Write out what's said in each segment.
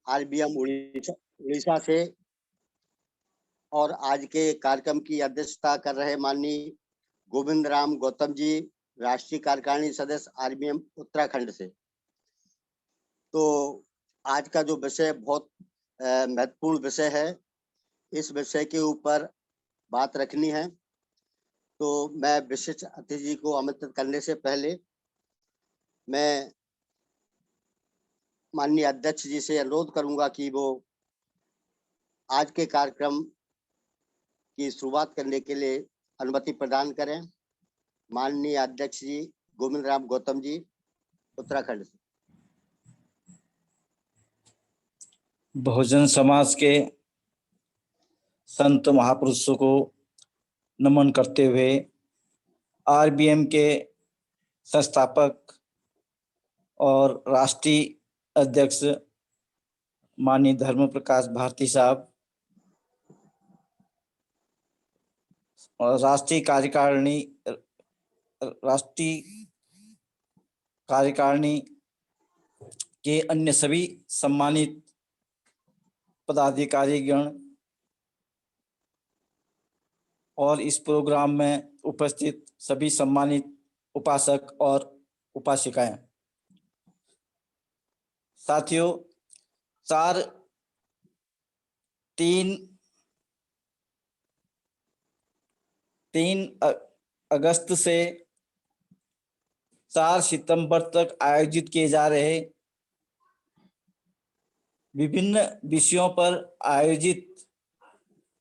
RBM Orissa से और आज के कार्यक्रम की अध्यक्षता कर रहे माननीय गोविंद राम गौतम जी, राष्ट्रीय कार्यकारिणी सदस्य आरबीएम उत्तराखंड से। तो आज का जो विषय बहुत महत्वपूर्ण विषय है, इस विषय के ऊपर बात रखनी है। तो मैं विशिष्ट अतिथि जी को आमंत्रित करने से पहले मैं माननीय अध्यक्ष जी से अनुरोध करूंगा कि वो आज के कार्यक्रम की शुरुआत करने के लिए अनुमति प्रदान करें। माननीय अध्यक्ष जी गोविंद राम गौतम जी, उत्तराखंड से। बहुजन समाज के संत महापुरुषों को नमन करते हुए आरबीएम के संस्थापक और राष्ट्रीय अध्यक्ष माननीय धर्म प्रकाश भारती साहब और राष्ट्रीय कार्यकारिणी के अन्य सभी सम्मानित पदाधिकारीगण और इस प्रोग्राम में उपस्थित सभी सम्मानित उपासक और उपासिकाएं, साथियों, 3 अगस्त से 4 सितंबर तक आयोजित किए जा रहे विभिन्न विषयों पर आयोजित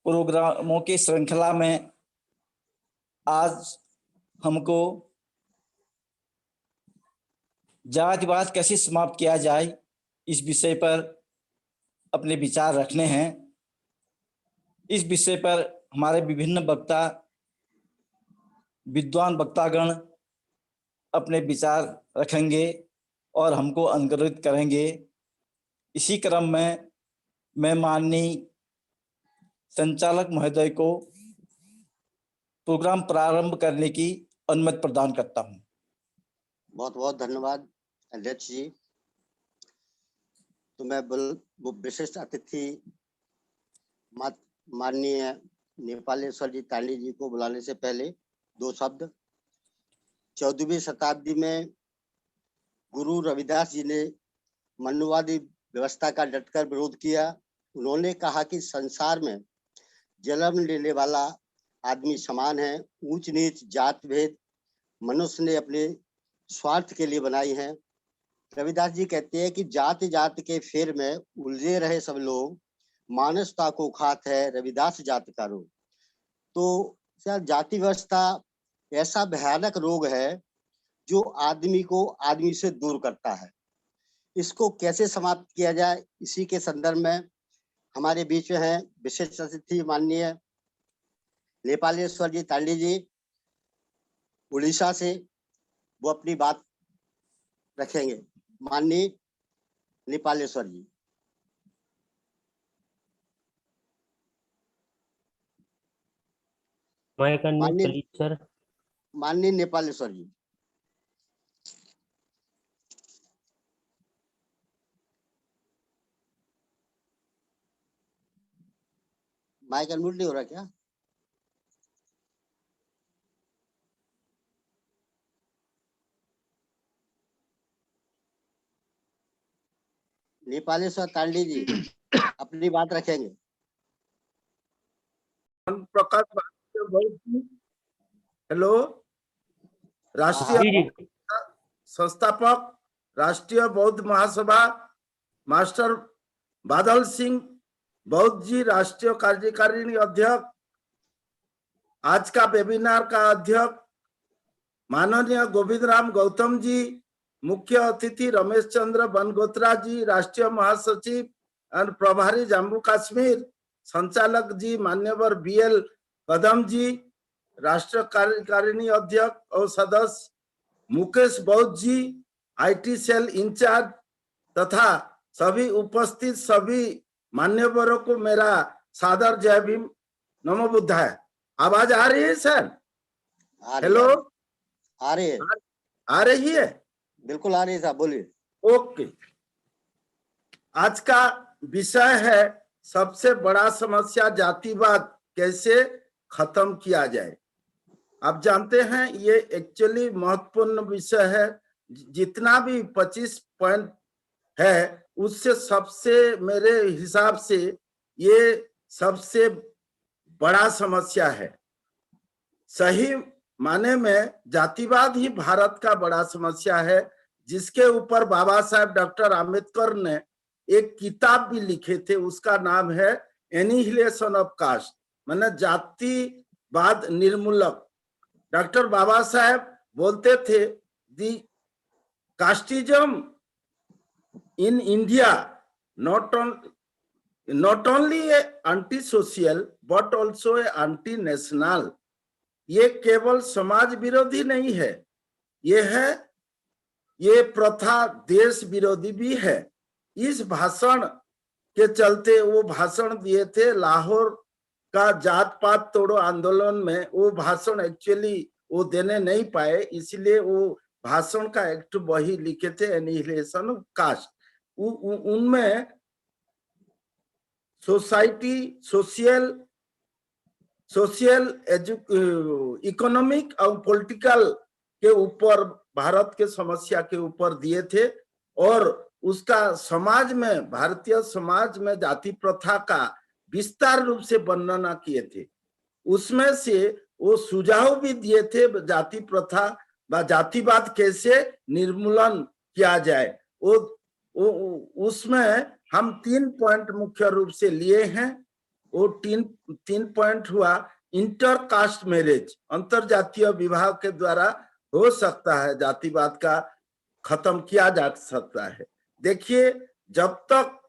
प्रोग्रामों की श्रृंखला में आज हमको जातिवाद कैसे समाप्त किया जाए इस विषय पर अपने विचार रखने हैं। इस विषय पर हमारे विभिन्न वक्ता, विद्वान वक्तागण अपने विचार रखेंगे और हमको अनुग्रहित करेंगे। इसी क्रम में मैं माननीय संचालक महोदय को प्रोग्राम प्रारंभ करने की अनुमति प्रदान करता हूं। बहुत बहुत धन्यवाद अध्यक्ष जी। तो मैं विशिष्ट अतिथि माननीय नेपालेश्वर जी तांडी जी को बुलाने से पहले 2 शब्द। 14वीं शताब्दी में गुरु रविदास जी ने मनुवादी व्यवस्था का डटकर विरोध किया। उन्होंने कहा कि संसार में जन्म लेने वाला आदमी समान है, ऊंच नीच जात भेद मनुष्य ने अपने स्वार्थ के लिए बनाई है। रविदास जी कहते हैं कि जाति जात के फेर में उलझे रहे सब लोग, मानवता को खात है रविदास जात का रोग। तो जाति व्यवस्था ऐसा भयानक रोग है जो आदमी को आदमी से दूर करता है। इसको कैसे समाप्त किया जाए, इसी के संदर्भ में हमारे बीच में है विशिष्ट अतिथि माननीय नेपालेश्वर जी तांडी जी उड़ीसा से। वो अपनी बात रखेंगे। माननीय नेपालेश्वर जी। माननीय नेपालेश्वर जी। माइक अनम्यूट नहीं हो रहा क्या? नेपालेश्वर तांडी जी अपनी बात रखेंगे। हेलो, राष्ट्रीय संस्थापक राष्ट्रीय बौद्ध महासभा मास्टर बादल सिंह बौद्ध जी, राष्ट्रीय कार्यकारिणी अध्यक्ष, आज का वेबिनार का अध्यक्ष माननीय गोविंद राम गौतम जी, मुख्य अतिथि रमेश चंद्र बनगोत्रा जी, राष्ट्रीय महासचिव और प्रभारी जम्मू कश्मीर, संचालक जी मान्यवर बीएल कदम जी, राष्ट्रीय कार्यकारिणी अध्यक्ष और सदस्य मुकेश बौद्ध जी, आईटी सेल इंचार्ज, तथा सभी उपस्थित सभी मान्यवरों को मेरा सादर जय भीम, नमो बुद्धाय। आवाज आ रही है सर? हेलो, आ रही है? आ रही है? बिल्कुल आ रही है साहब, बोलिए। ओके। आज का विषय है सबसे बड़ा समस्या जातिवाद कैसे खत्म किया जाए। आप जानते हैं ये एक्चुअली महत्वपूर्ण विषय है। जितना भी 25 पॉइंट है उससे सबसे मेरे हिसाब से ये सबसे बड़ा समस्या है। सही माने में जातिवाद ही भारत का बड़ा समस्या है, जिसके ऊपर बाबा साहेब डॉक्टर आम्बेडकर ने एक किताब भी लिखे थे। उसका नाम है एनिहिलेशन ऑफ कास्ट, माने जातिवाद निर्मूलक। डॉक्टर बाबा साहेब बोलते थे दी casteism in India not only a anti-social but also a anti-national। ये केवल समाज विरोधी नहीं है, ये प्रथा देश विरोधी भी है। इस भाषण के चलते, वो भाषण दिए थे लाहौर का जात पात तोड़ो आंदोलन में। वो भाषण एक्चुअली वो देने नहीं पाए, इसलिए वो भाषण का एक वही लिखे थे एनिहिलेशन ऑफ कास्ट। उनमें सोसाइटी, सोशल इकोनॉमिक और पॉलिटिकल के ऊपर, भारत के समस्या के ऊपर दिए थे। और उसका समाज में, भारतीय समाज में जाति प्रथा का विस्तार रूप से वर्णना किए थे। उसमें से वो सुझाव भी दिए थे जाति प्रथा व जातिवाद कैसे निर्मूलन किया जाए। उसमें हम 3 पॉइंट मुख्य रूप से लिए हैं। वो तीन पॉइंट हुआ, इंटरकास्ट मैरिज, अंतर जातीय विवाह के द्वारा हो सकता है जातिवाद का खत्म किया जा सकता है। देखिए, जब तक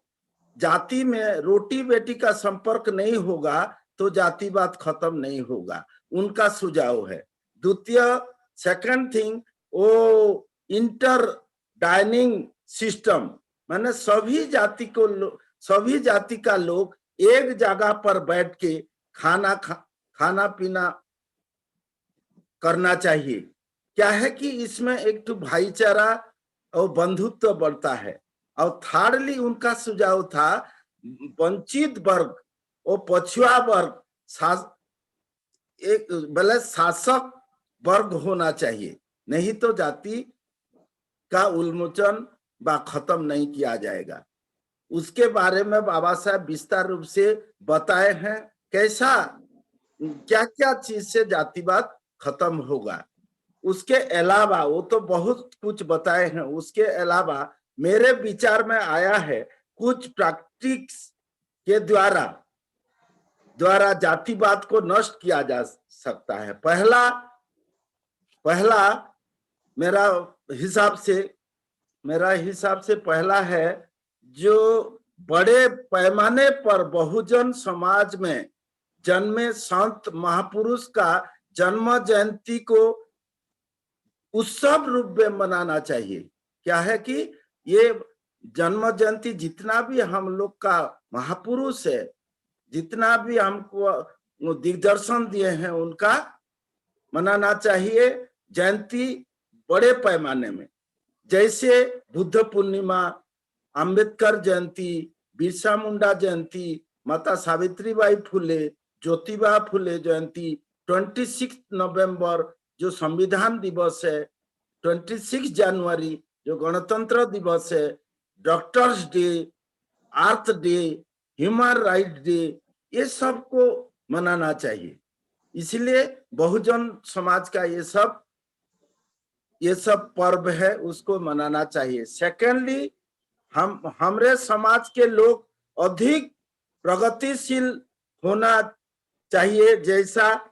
जाति में रोटी बेटी का संपर्क नहीं होगा तो जातिवाद खत्म नहीं होगा, उनका सुझाव है। द्वितीय, सेकंड थिंग, वो इंटर डाइनिंग सिस्टम, माने सभी जाति का लोग एक जगह पर बैठ के खाना पीना करना चाहिए। क्या है कि इसमें एक तो भाईचारा और बंधुत्व बढ़ता है। और थर्डली उनका सुझाव था वंचित वर्ग और पछुआ वर्ग एक भले शासक वर्ग होना चाहिए, नहीं तो जाति का उन्मोचन व खत्म नहीं किया जाएगा। उसके बारे में बाबा साहब विस्तार रूप से बताए हैं, कैसा क्या क्या चीज से जातिवाद खत्म होगा। उसके अलावा वो तो बहुत कुछ बताए हैं। उसके अलावा मेरे विचार में आया है कुछ प्रैक्टिस के द्वारा जातिवाद को नष्ट किया जा सकता है। पहला मेरा हिसाब से पहला है, जो बड़े पैमाने पर बहुजन समाज में जन्मे संत महापुरुष का जन्म जयंती को उत्सव रूप में मनाना चाहिए। क्या है कि ये जन्म जयंती जितना भी हम लोग का महापुरुष है, जितना भी हमको दिग्दर्शन दिए हैं, उनका मनाना चाहिए जयंती बड़े पैमाने में। जैसे बुद्ध पूर्णिमा, अंबेडकर जयंती, बिरसा मुंडा जयंती, माता सावित्रीबाई फुले, ज्योतिबा फुले जयंती, 26 नवंबर जो संविधान दिवस है, 26 जनवरी जो गणतंत्र दिवस है, डॉक्टर्स डे, अर्थ डे, ह्यूमन राइट डे, ये सब को मनाना चाहिए। इसलिए बहुजन समाज का ये सब पर्व है, उसको मनाना चाहिए। सेकेंडली, हमारे समाज के लोग अधिक प्रगतिशील होना चाहिए, जैसा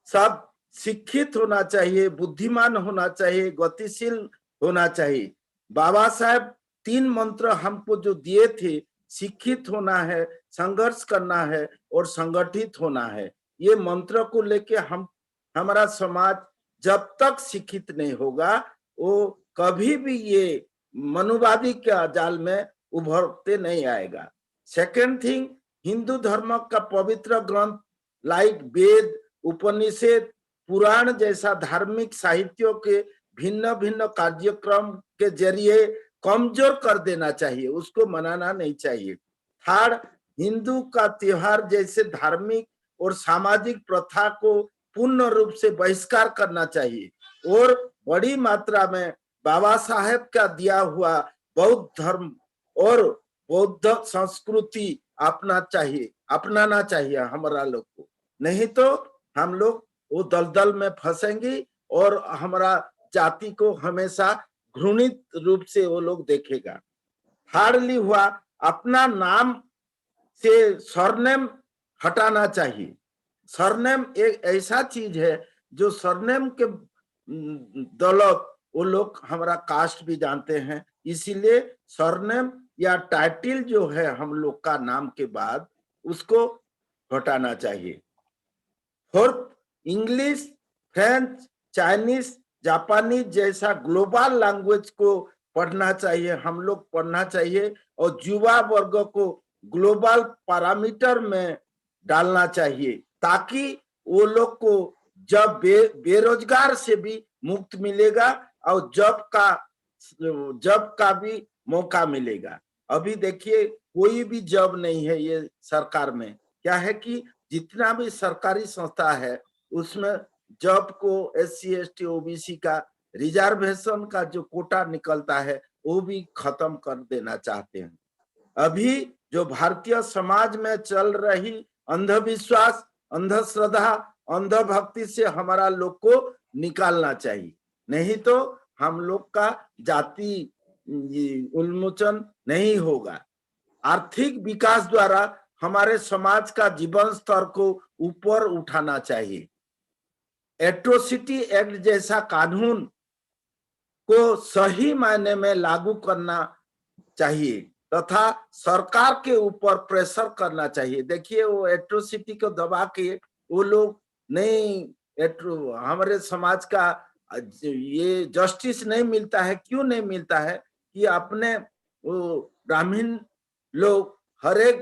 सब शिक्षित होना चाहिए, बुद्धिमान होना चाहिए, गतिशील होना चाहिए। बाबा साहब 3 मंत्र हमको जो दिए थे, शिक्षित होना है, संघर्ष करना है और संगठित होना है। ये मंत्र को लेके हमारा समाज जब तक शिक्षित नहीं होगा, वो कभी भी ये मनुवादी के जाल में उभरते नहीं आएगा। सेकंड थिंग, हिंदू धर्म का पवित्र ग्रंथ लाइक वेद, उपनिषद, पुराण जैसा धार्मिक साहित्यों के भिन्न भिन्न कार्यक्रम के जरिए कमजोर कर देना चाहिए, उसको मनाना नहीं चाहिए। थर्ड, हिंदू का त्योहार जैसे धार्मिक और सामाजिक प्रथा को पूर्ण रूप से बहिष्कार करना चाहिए और बड़ी मात्रा में बाबा साहेब का दिया हुआ बौद्ध धर्म और बौद्ध संस्कृति अपनाना चाहिए हमारा लोग को। नहीं तो हम लोग वो दलदल में फंसेंगे और हमारा जाति को हमेशा घृणित रूप से वो लोग देखेगा। हार्डली हुआ अपना नाम से सरनेम हटाना चाहिए। सरनेम एक ऐसा चीज है जो सरनेम के दौलत वो लोग हमारा कास्ट भी जानते हैं, इसीलिए सरनेम या टाइटल जो है हम लोग का नाम के बाद उसको हटाना चाहिए। Fourth, English, French, Chinese, Japanese जैसा ग्लोबल लैंग्वेज को पढ़ना चाहिए, हम लोग पढ़ना चाहिए और युवा वर्ग को ग्लोबल पैरामीटर में डालना चाहिए ताकि वो लोग को जब बेरोजगार से भी मुक्त मिलेगा और जॉब का भी मौका मिलेगा। अभी देखिए कोई भी जॉब नहीं है ये सरकार में। क्या है कि जितना भी सरकारी संस्था है उसमें जॉब को SC ST OBC का रिजर्वेशन का जो कोटा निकलता है वो भी खत्म कर देना चाहते हैं। अभी जो भारतीय समाज में चल रही अंधविश्वास, अंधश्रद्धा, अंधभक्ति से हमारा लोग को निकालना चाहिए, नहीं तो हम लोग का जाति उन्मोचन नहीं होगा। आर्थिक विकास द्वारा हमारे समाज का जीवन स्तर को ऊपर उठाना चाहिए। एट्रोसिटी एक्ट जैसा कानून को सही मायने में लागू करना चाहिए तथा सरकार के ऊपर प्रेशर करना चाहिए। देखिए वो एट्रोसिटी को दबा के वो लोग नहीं, हमारे समाज का ये जस्टिस नहीं मिलता है। क्यों नहीं मिलता है कि अपने वो ब्राह्मण लोग हर एक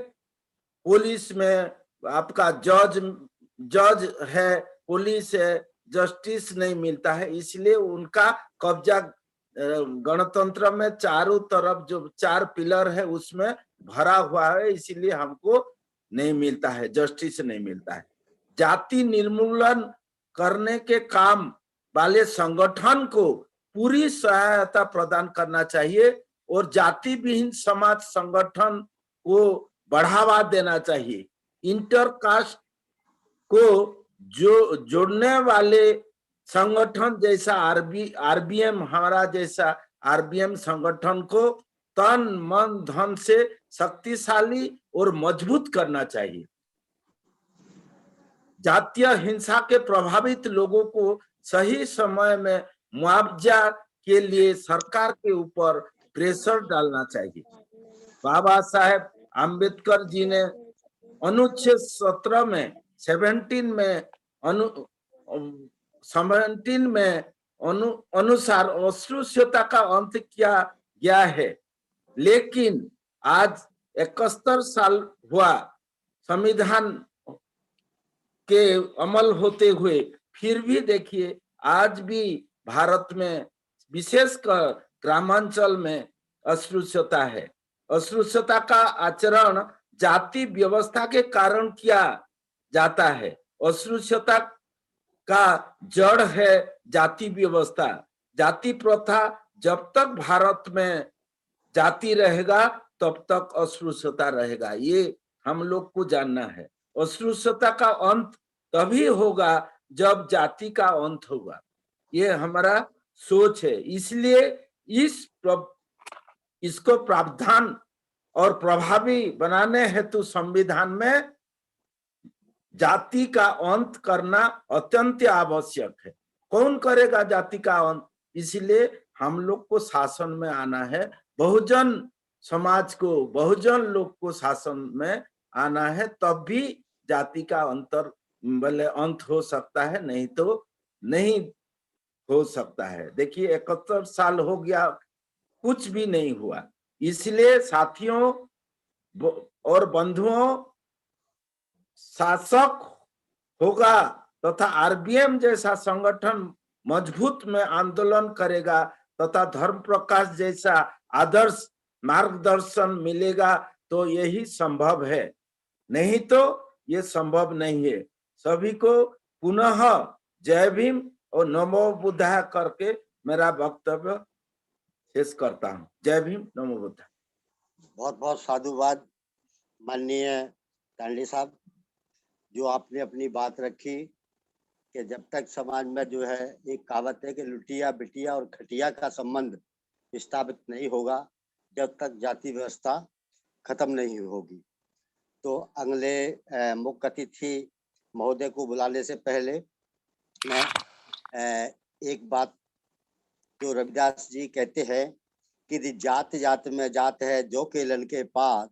पुलिस में आपका जज है, पुलिस है, जस्टिस नहीं मिलता है, इसलिए उनका कब्जा गणतंत्र में चारों तरफ जो 4 पिलर है उसमें भरा हुआ है, इसीलिए हमको नहीं मिलता है, जस्टिस नहीं मिलता है। जाति निर्मूलन करने के काम वाले संगठन को पूरी सहायता प्रदान करना चाहिए और जाति विहीन समाज संगठन को बढ़ावा देना चाहिए। इंटरकास्ट को जोड़ने वाले संगठन जैसा RBM, हमारा जैसा RBM संगठन को तन मन धन से शक्तिशाली और मजबूत करना चाहिए। जातीय हिंसा के प्रभावित लोगों को सही समय में मुआवजा के लिए सरकार के ऊपर प्रेशर डालना चाहिए। बाबा साहेब आम्बेडकर जी ने अनुच्छेद 17 में 17 में अनुसार अस्पृश्यता का अंत किया गया है, लेकिन आज 71 साल हुआ संविधान के अमल होते हुए, फिर भी देखिए आज भी भारत में विशेषकर ग्रामांचल में अस्पृश्यता है। अस्पृश्यता का आचरण जाति व्यवस्था के कारण किया जाता है। अस्पृश्यता का जड़ है जाति व्यवस्था। जाति प्रथा जब तक भारत में जाति रहेगा तब तक अस्पृश्यता रहेगा, ये हम लोग को जानना है। अस्पृश्यता का अंत तभी होगा जब जाति का अंत होगा, ये हमारा सोच है। इसलिए इसको प्रावधान और प्रभावी बनाने हेतु संविधान में जाति का अंत करना अत्यंत आवश्यक है। कौन करेगा जाति का अंत? इसलिए हम लोग को शासन में आना है, बहुजन समाज को, बहुजन लोग को शासन में आना है, तब भी जाति का अंत हो सकता है, नहीं तो नहीं हो सकता है। देखिए 71 साल हो गया, कुछ भी नहीं हुआ। इसलिए साथियों और बंधुओं, शासक होगा तथा RBM जैसा संगठन मजबूत में आंदोलन करेगा तथा धर्म प्रकाश जैसा आदर्श मार्गदर्शन मिलेगा तो यही संभव है, नहीं तो ये संभव नहीं है। सभी को पुनः जय भीम और नमो बुद्धाय करके मेरा वक्तव्य शेष करता हूँ। जय भीम, नमो बुद्धाय। बहुत बहुत साधुवाद माननीय तांडे साहब, जो आपने अपनी बात रखी कि जब तक समाज में जो है एक कहावत है कि लुटिया बिटिया और खटिया का संबंध स्थापित नहीं होगा, जब तक जाति व्यवस्था खत्म नहीं होगी। तो अगले मुख्य अतिथि महोदय को बुलाने से पहले मैं एक बात जो रविदास जी कहते हैं कि जात जात में जात है जो केलन के पात,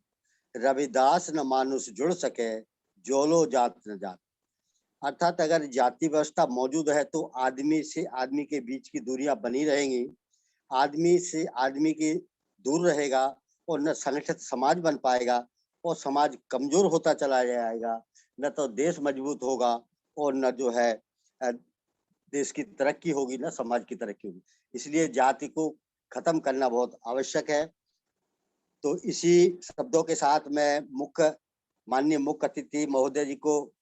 रविदास न मानुष जुड़ सके जो लो जात न जात। अर्थात अगर जाति व्यवस्था मौजूद है तो आदमी से आदमी के बीच की दूरियां बनी रहेंगी, आदमी से आदमी की दूर रहेगा और न संगठित समाज बन पाएगा और समाज कमजोर होता चला जाएगा, न तो देश मजबूत होगा और न जो है देश की तरक्की होगी, न समाज की तरक्की होगी। इसलिए जाति को खत्म करना बहुत आवश्यक है। तो इसी शब्दों के साथ मैं माननीय मुख्य अतिथि महोदय जी को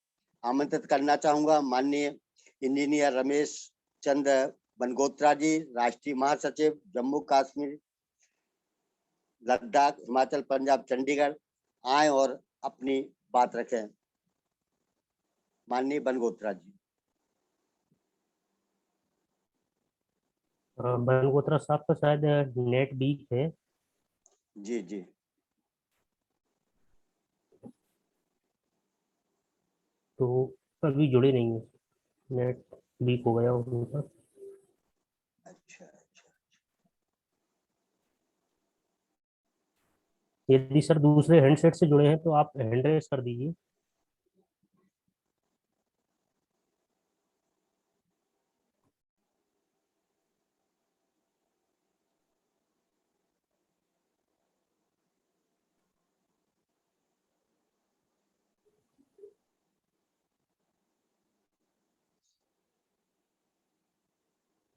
आमंत्रित करना चाहूंगा। माननीय इंजीनियर रमेश चंद्र बनगोत्रा जी, राष्ट्रीय महासचिव जम्मू कश्मीर लद्दाख हिमाचल पंजाब चंडीगढ़, आए और अपनी बात रखें। माननीय बनगोत्रा जी। बनगोत्रा साहब का शायद नेट वीक है। जी जी, तो अभी जुड़े नहीं है, नेट वीक हो गया उनका। अच्छा अच्छा। यदि सर दूसरे हैंडसेट से जुड़े हैं तो आप हैंड रेस कर दीजिए।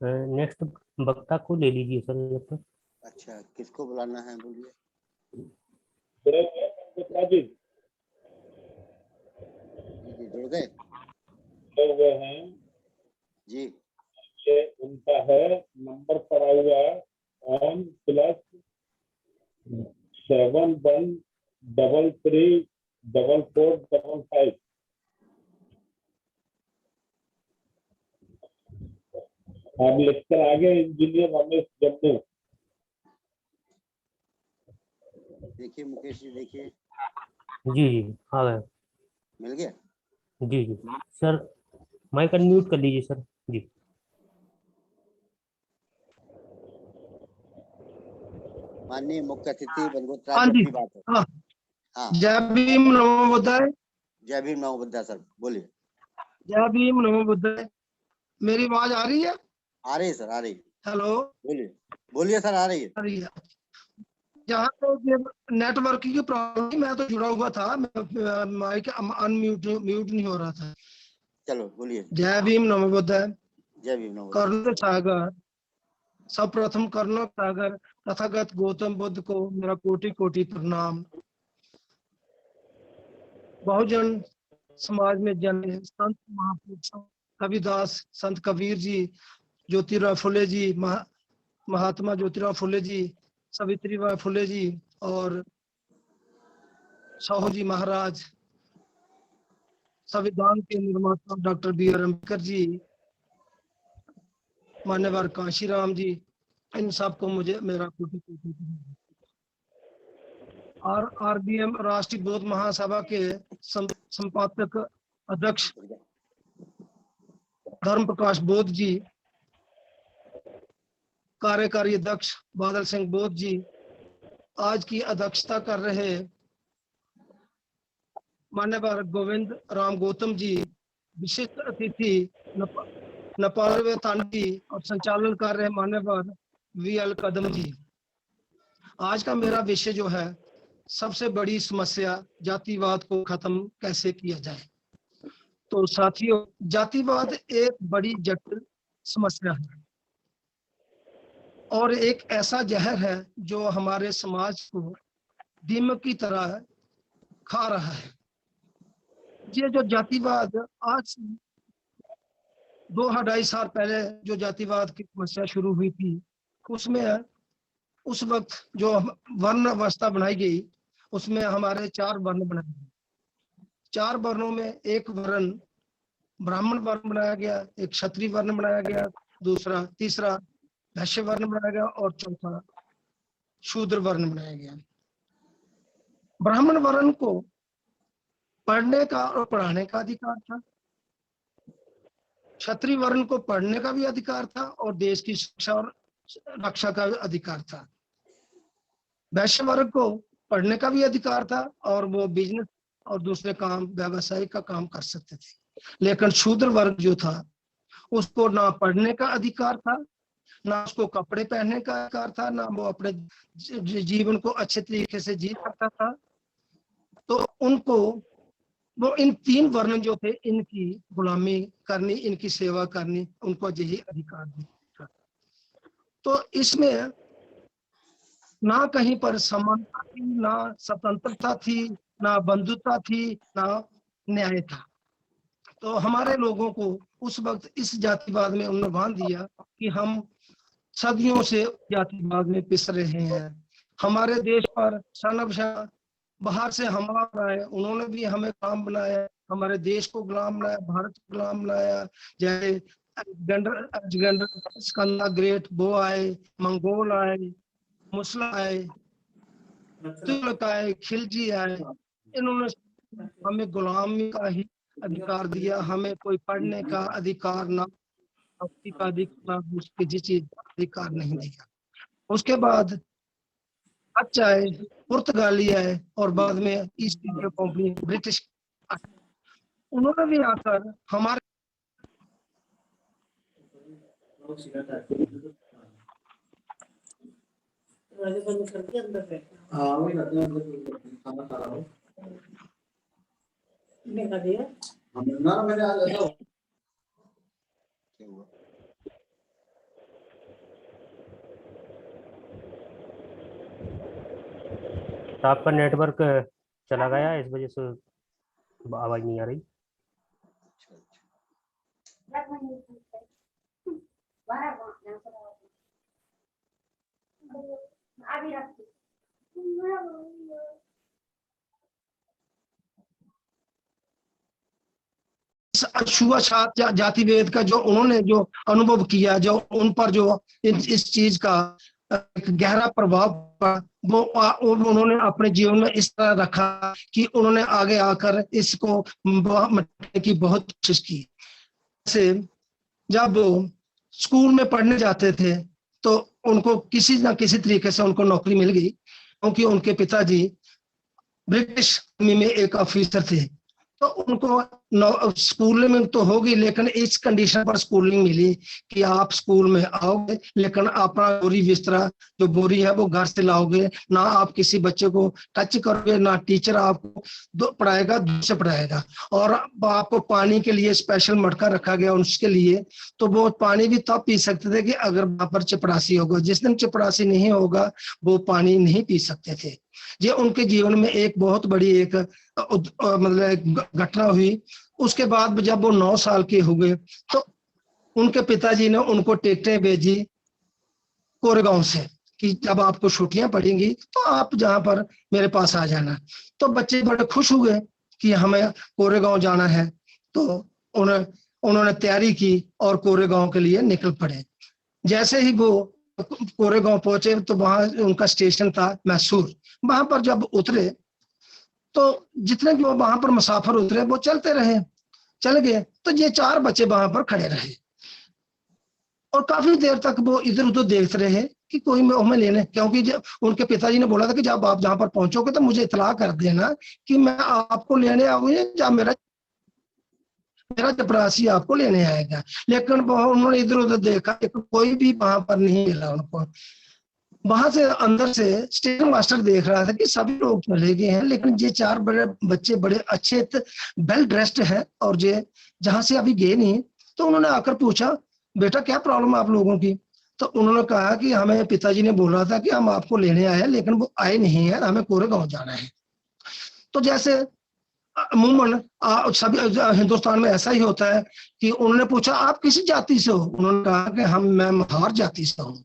नेक्स्ट वक्ता को ले लीजिए सर जब तक। अच्छा, किसको बुलाना है बोलिए। जी जी जुड़ गए हुए हैं जी। ये उनका है नंबर पड़ा हुआ है ऑन +71334455। आप लिखकर आगे इंजीनियर रमेश जम्मू। देखिए मुकेश जी, देखिए जी जी आ गए। मिल गया। जी जी सर, माइक अनम्यूट कर लीजिए सर। जी माननीय मुख्य अतिथि बनगोत्रा हाँ जी, जी, अपनी बात है। हाँ। हाँ, जय भीम नमो बुद्धाय। जय भीम नमो बुद्धाय सर, बोलिए। जय भीम नमो बुद्धाय। मेरी आवाज आ रही है? आ रही है सर, आ रही है, हेलो, बोलिए बोलिए सर, आ रही है। आ रही है। जहाँ तो नेटवर्क की प्रॉब्लम, मैं तो जुड़ा हुआ था, माइक अनम्यूट म्यूट नहीं हो रहा था। चलो बोलिए। जय भीम नमो बुद्धाय। जय भीम नमो बुद्धाय। कर्ण सागर, सब प्रथम कर्ण सागर तथागत गौतम बुद्ध को मेरा कोटि कोटि प्रणाम। बहुजन समाज में जन्मे संत महापुरुष कबीरदास, संत कबीर जी, ज्योतिराव फुले जी, महात्मा ज्योतिराव फुले जी, सावित्रीबाई फुले जी और साहू जी महाराज, संविधान के निर्माता डॉक्टर बी.आर. अम्बेडकर जी, मान्यवर कांशीराम जी, इन सबको मुझे मेरा कोटि कोटि प्रणाम। और आरबीएम राष्ट्रीय बौद्ध महासभा के संपादक अध्यक्ष धर्म प्रकाश बोध जी, कार्यकारी अध्यक्ष बादल सिंह बोध जी, आज की अध्यक्षता कर रहे मान्यवर गोविंद राम गौतम जी, विशिष्ट अतिथि नेपाल तांडी और संचालन कर रहे मान्यवर वी.एल. कदम जी। आज का मेरा विषय जो है, सबसे बड़ी समस्या जातिवाद को खत्म कैसे किया जाए। तो साथियों, जातिवाद एक बड़ी जटिल समस्या है और एक ऐसा जहर है जो हमारे समाज को दीमक की तरह खा रहा है। ये जो जातिवाद आज 2-2.5 साल पहले जो जातिवाद की समस्या शुरू हुई थी, उसमें उस वक्त जो वर्ण अवस्था बनाई गई, उसमें हमारे 4 वर्ण बनाए गए। 4 वर्णों में एक वर्ण ब्राह्मण वर्ण बनाया गया, एक क्षत्रिय वर्ण बनाया गया, तीसरा वैश्य वर्ण बनाया गया और चौथा शूद्र वर्ण बनाया गया। ब्राह्मण वर्ण को पढ़ने का और पढ़ाने का अधिकार था, क्षत्रिय वर्ण को पढ़ने का भी अधिकार था और देश की शिक्षा और रक्षा का अधिकार था। वैश्य वर्ग को पढ़ने का भी अधिकार था और वो बिजनेस और दूसरे काम व्यवसाय का काम कर सकते थे। लेकिन शूद्र वर्ग जो था, उसको ना पढ़ने का अधिकार था, ना उसको कपड़े पहनने का अधिकार था, ना वो अपने जीवन को अच्छे तरीके से जी सकता था। तो उनको वो इन 3 वर्ण जो थे, इनकी गुलामी करनी, इनकी सेवा करनी, उनको यही अधिकार था। तो इसमें ना कहीं पर समानता थी, ना स्वतंत्रता थी, ना बंधुता थी, ना न्याय था। तो हमारे लोगों को उस वक्त इस जातिवाद में उन्होंने बांध दिया कि हम सदियों से जातिवाद में पिस रहे हैं। हमारे देश पर शाह बाहर से हमला आए, उन्होंने भी हमें गुलाम बनाया, हमारे देश को गुलाम बनाया, भारत को गुलाम बनाया। जैसे स्कंदा ग्रेट वो आए, मंगोल आए, मुसला आए, तुगलक आए, खिलजी आए, इन्होंने हमें गुलामी का ही अधिकार दिया, हमें कोई पढ़ने का अधिकार ना, भक्ति का अधिकार, किसी चीज का अधिकार नहीं दिया। उसके बाद अच्छा आए, पुर्तगाली आए और बाद में ईस्ट इंडिया कंपनी ब्रिटिश, उन्होंने भी आकर हमारे तो आपका नेटवर्क चला गया, इस वजह से आवाज नहीं आ रही। छुआछूत जाति भेद का जो उन्होंने जो अनुभव किया, जो उन पर जो इस चीज का गहरा प्रभाव पड़ा, वो उन्होंने अपने जीवन में इस तरह रखा कि उन्होंने आगे आकर इसको मिटाने की बहुत कोशिश की। से जब वो स्कूल में पढ़ने जाते थे तो उनको किसी न किसी तरीके से उनको नौकरी मिल गई, क्योंकि उनके पिताजी ब्रिटिश आर्मी में एक ऑफिसर थे। तो उनको स्कूल में तो होगी, लेकिन इस कंडीशन पर स्कूलिंग मिली कि आप स्कूल में आओगे, लेकिन अपना बोरी बिस्तरा जो बोरी है वो घर से लाओगे, ना आप किसी बच्चे को टच करोगे, ना टीचर आपको पढ़ाएगा, दूर से पढ़ाएगा। और आपको पानी के लिए स्पेशल मटका रखा गया उसके लिए, तो वो पानी भी तब पी सकते थे कि अगर वहां पर चपरासी होगा। जिस दिन चपरासी नहीं होगा वो पानी नहीं पी सकते थे। ये उनके जीवन में एक बहुत बड़ी एक मतलब घटना हुई। उसके बाद जब वो 9 साल के हुए तो उनके पिताजी ने उनको टिकटें भेजी कोरेगांव से कि जब आपको छुट्टियां पड़ेंगी तो आप जहां पर मेरे पास आ जाना। तो बच्चे बड़े खुश हुए कि हमें कोरेगांव जाना है। तो उन्होंने तैयारी की और कोरेगांव के लिए निकल पड़े। जैसे ही वो कोरेगांव पहुंचे तो वहां उनका स्टेशन था मैसूर। वहां पर जब उतरे तो जितने भी वो वहां पर मुसाफिर उतरे वो चल गए। तो ये 4 बच्चे वहां पर खड़े रहे और काफी देर तक वो इधर उधर देखते रहे कि कोई हमें लेने, क्योंकि उनके पिताजी ने बोला था कि जब आप जहां पर पहुंचोगे तो मुझे इतला कर देना कि मैं आपको लेने आऊंगा, जब मेरा चपरासी आपको लेने आएगा। लेकिन उन्होंने इधर उधर देखा, कोई भी वहां पर नहीं मिला उनको। वहां से अंदर से स्टेशन मास्टर देख रहा था कि सभी लोग चले गए हैं, लेकिन ये 4 बड़े बच्चे बड़े अच्छे वेल ड्रेस्ड हैं और ये जहां से अभी गए नहीं। तो उन्होंने आकर पूछा, बेटा क्या प्रॉब्लम आप लोगों की? तो उन्होंने कहा कि हमें पिताजी ने बोला था कि हम आपको लेने आए हैं, लेकिन वो आए नहीं है, हमें कोरेगांव जाना है। तो जैसे अमूमन सभी हिंदुस्तान में ऐसा ही होता है कि उन्होंने पूछा आप किस जाति से हो, उन्होंने कहा कि मैं महार जाति से हूँ।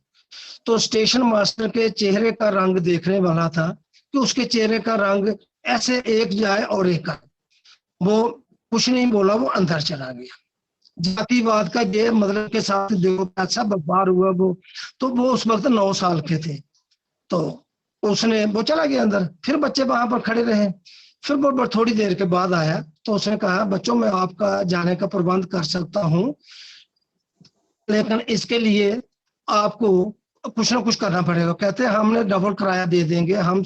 तो स्टेशन मास्टर के चेहरे का रंग देखने वाला था कि उसके चेहरे का रंग ऐसे एक जाए और एक आए। वो कुछ नहीं बोला, वो अंदर चला गया। जातिवाद का ये मतलब के साथ देखो ऐसा व्यापार हुआ। वो उस वक्त 9 साल के थे। तो वो चला गया अंदर, फिर बच्चे वहां पर खड़े रहे। फिर वो थोड़ी देर के बाद आया तो उसने कहा बच्चों मैं आपका जाने का प्रबंध कर सकता हूँ, लेकिन इसके लिए आपको कुछ ना कुछ करना पड़ेगा। कहते हैं हमने डबल किराया दे देंगे, हम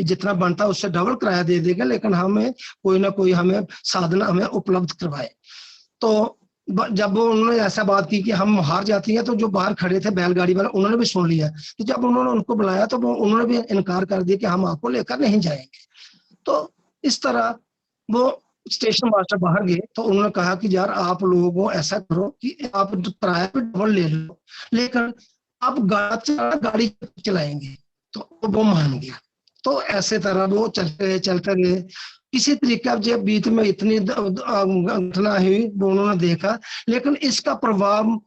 जितना बनता है उससे डबल किराया दे देंगे, लेकिन हमें कोई ना कोई हमें साधन हमें उपलब्ध करवाए। तो जब उन्होंने ऐसा बात की कि हम हार जाती हैं, तो जो बाहर खड़े थे बैलगाड़ी वाले उन्होंने भी सुन लिया। तो जब उन्होंने उनको बुलाया तो उन्होंने भी इनकार कर दिया कि हम आपको लेकर नहीं जाएंगे। तो इस तरह वो स्टेशन मास्टर बाहर गए तो उन्होंने कहा कि यार आप लोगों को ऐसा करो कि आप किराया पे डबल ले लो, लेकिन आप गाड़ी चलाएंगे। तो वो मान गया। तो ऐसे तरह वो चलते गए। किसी तरीके अब जब बीच में इतनी घटना हुई वो उन्होंने देखा, लेकिन इसका प्रभाव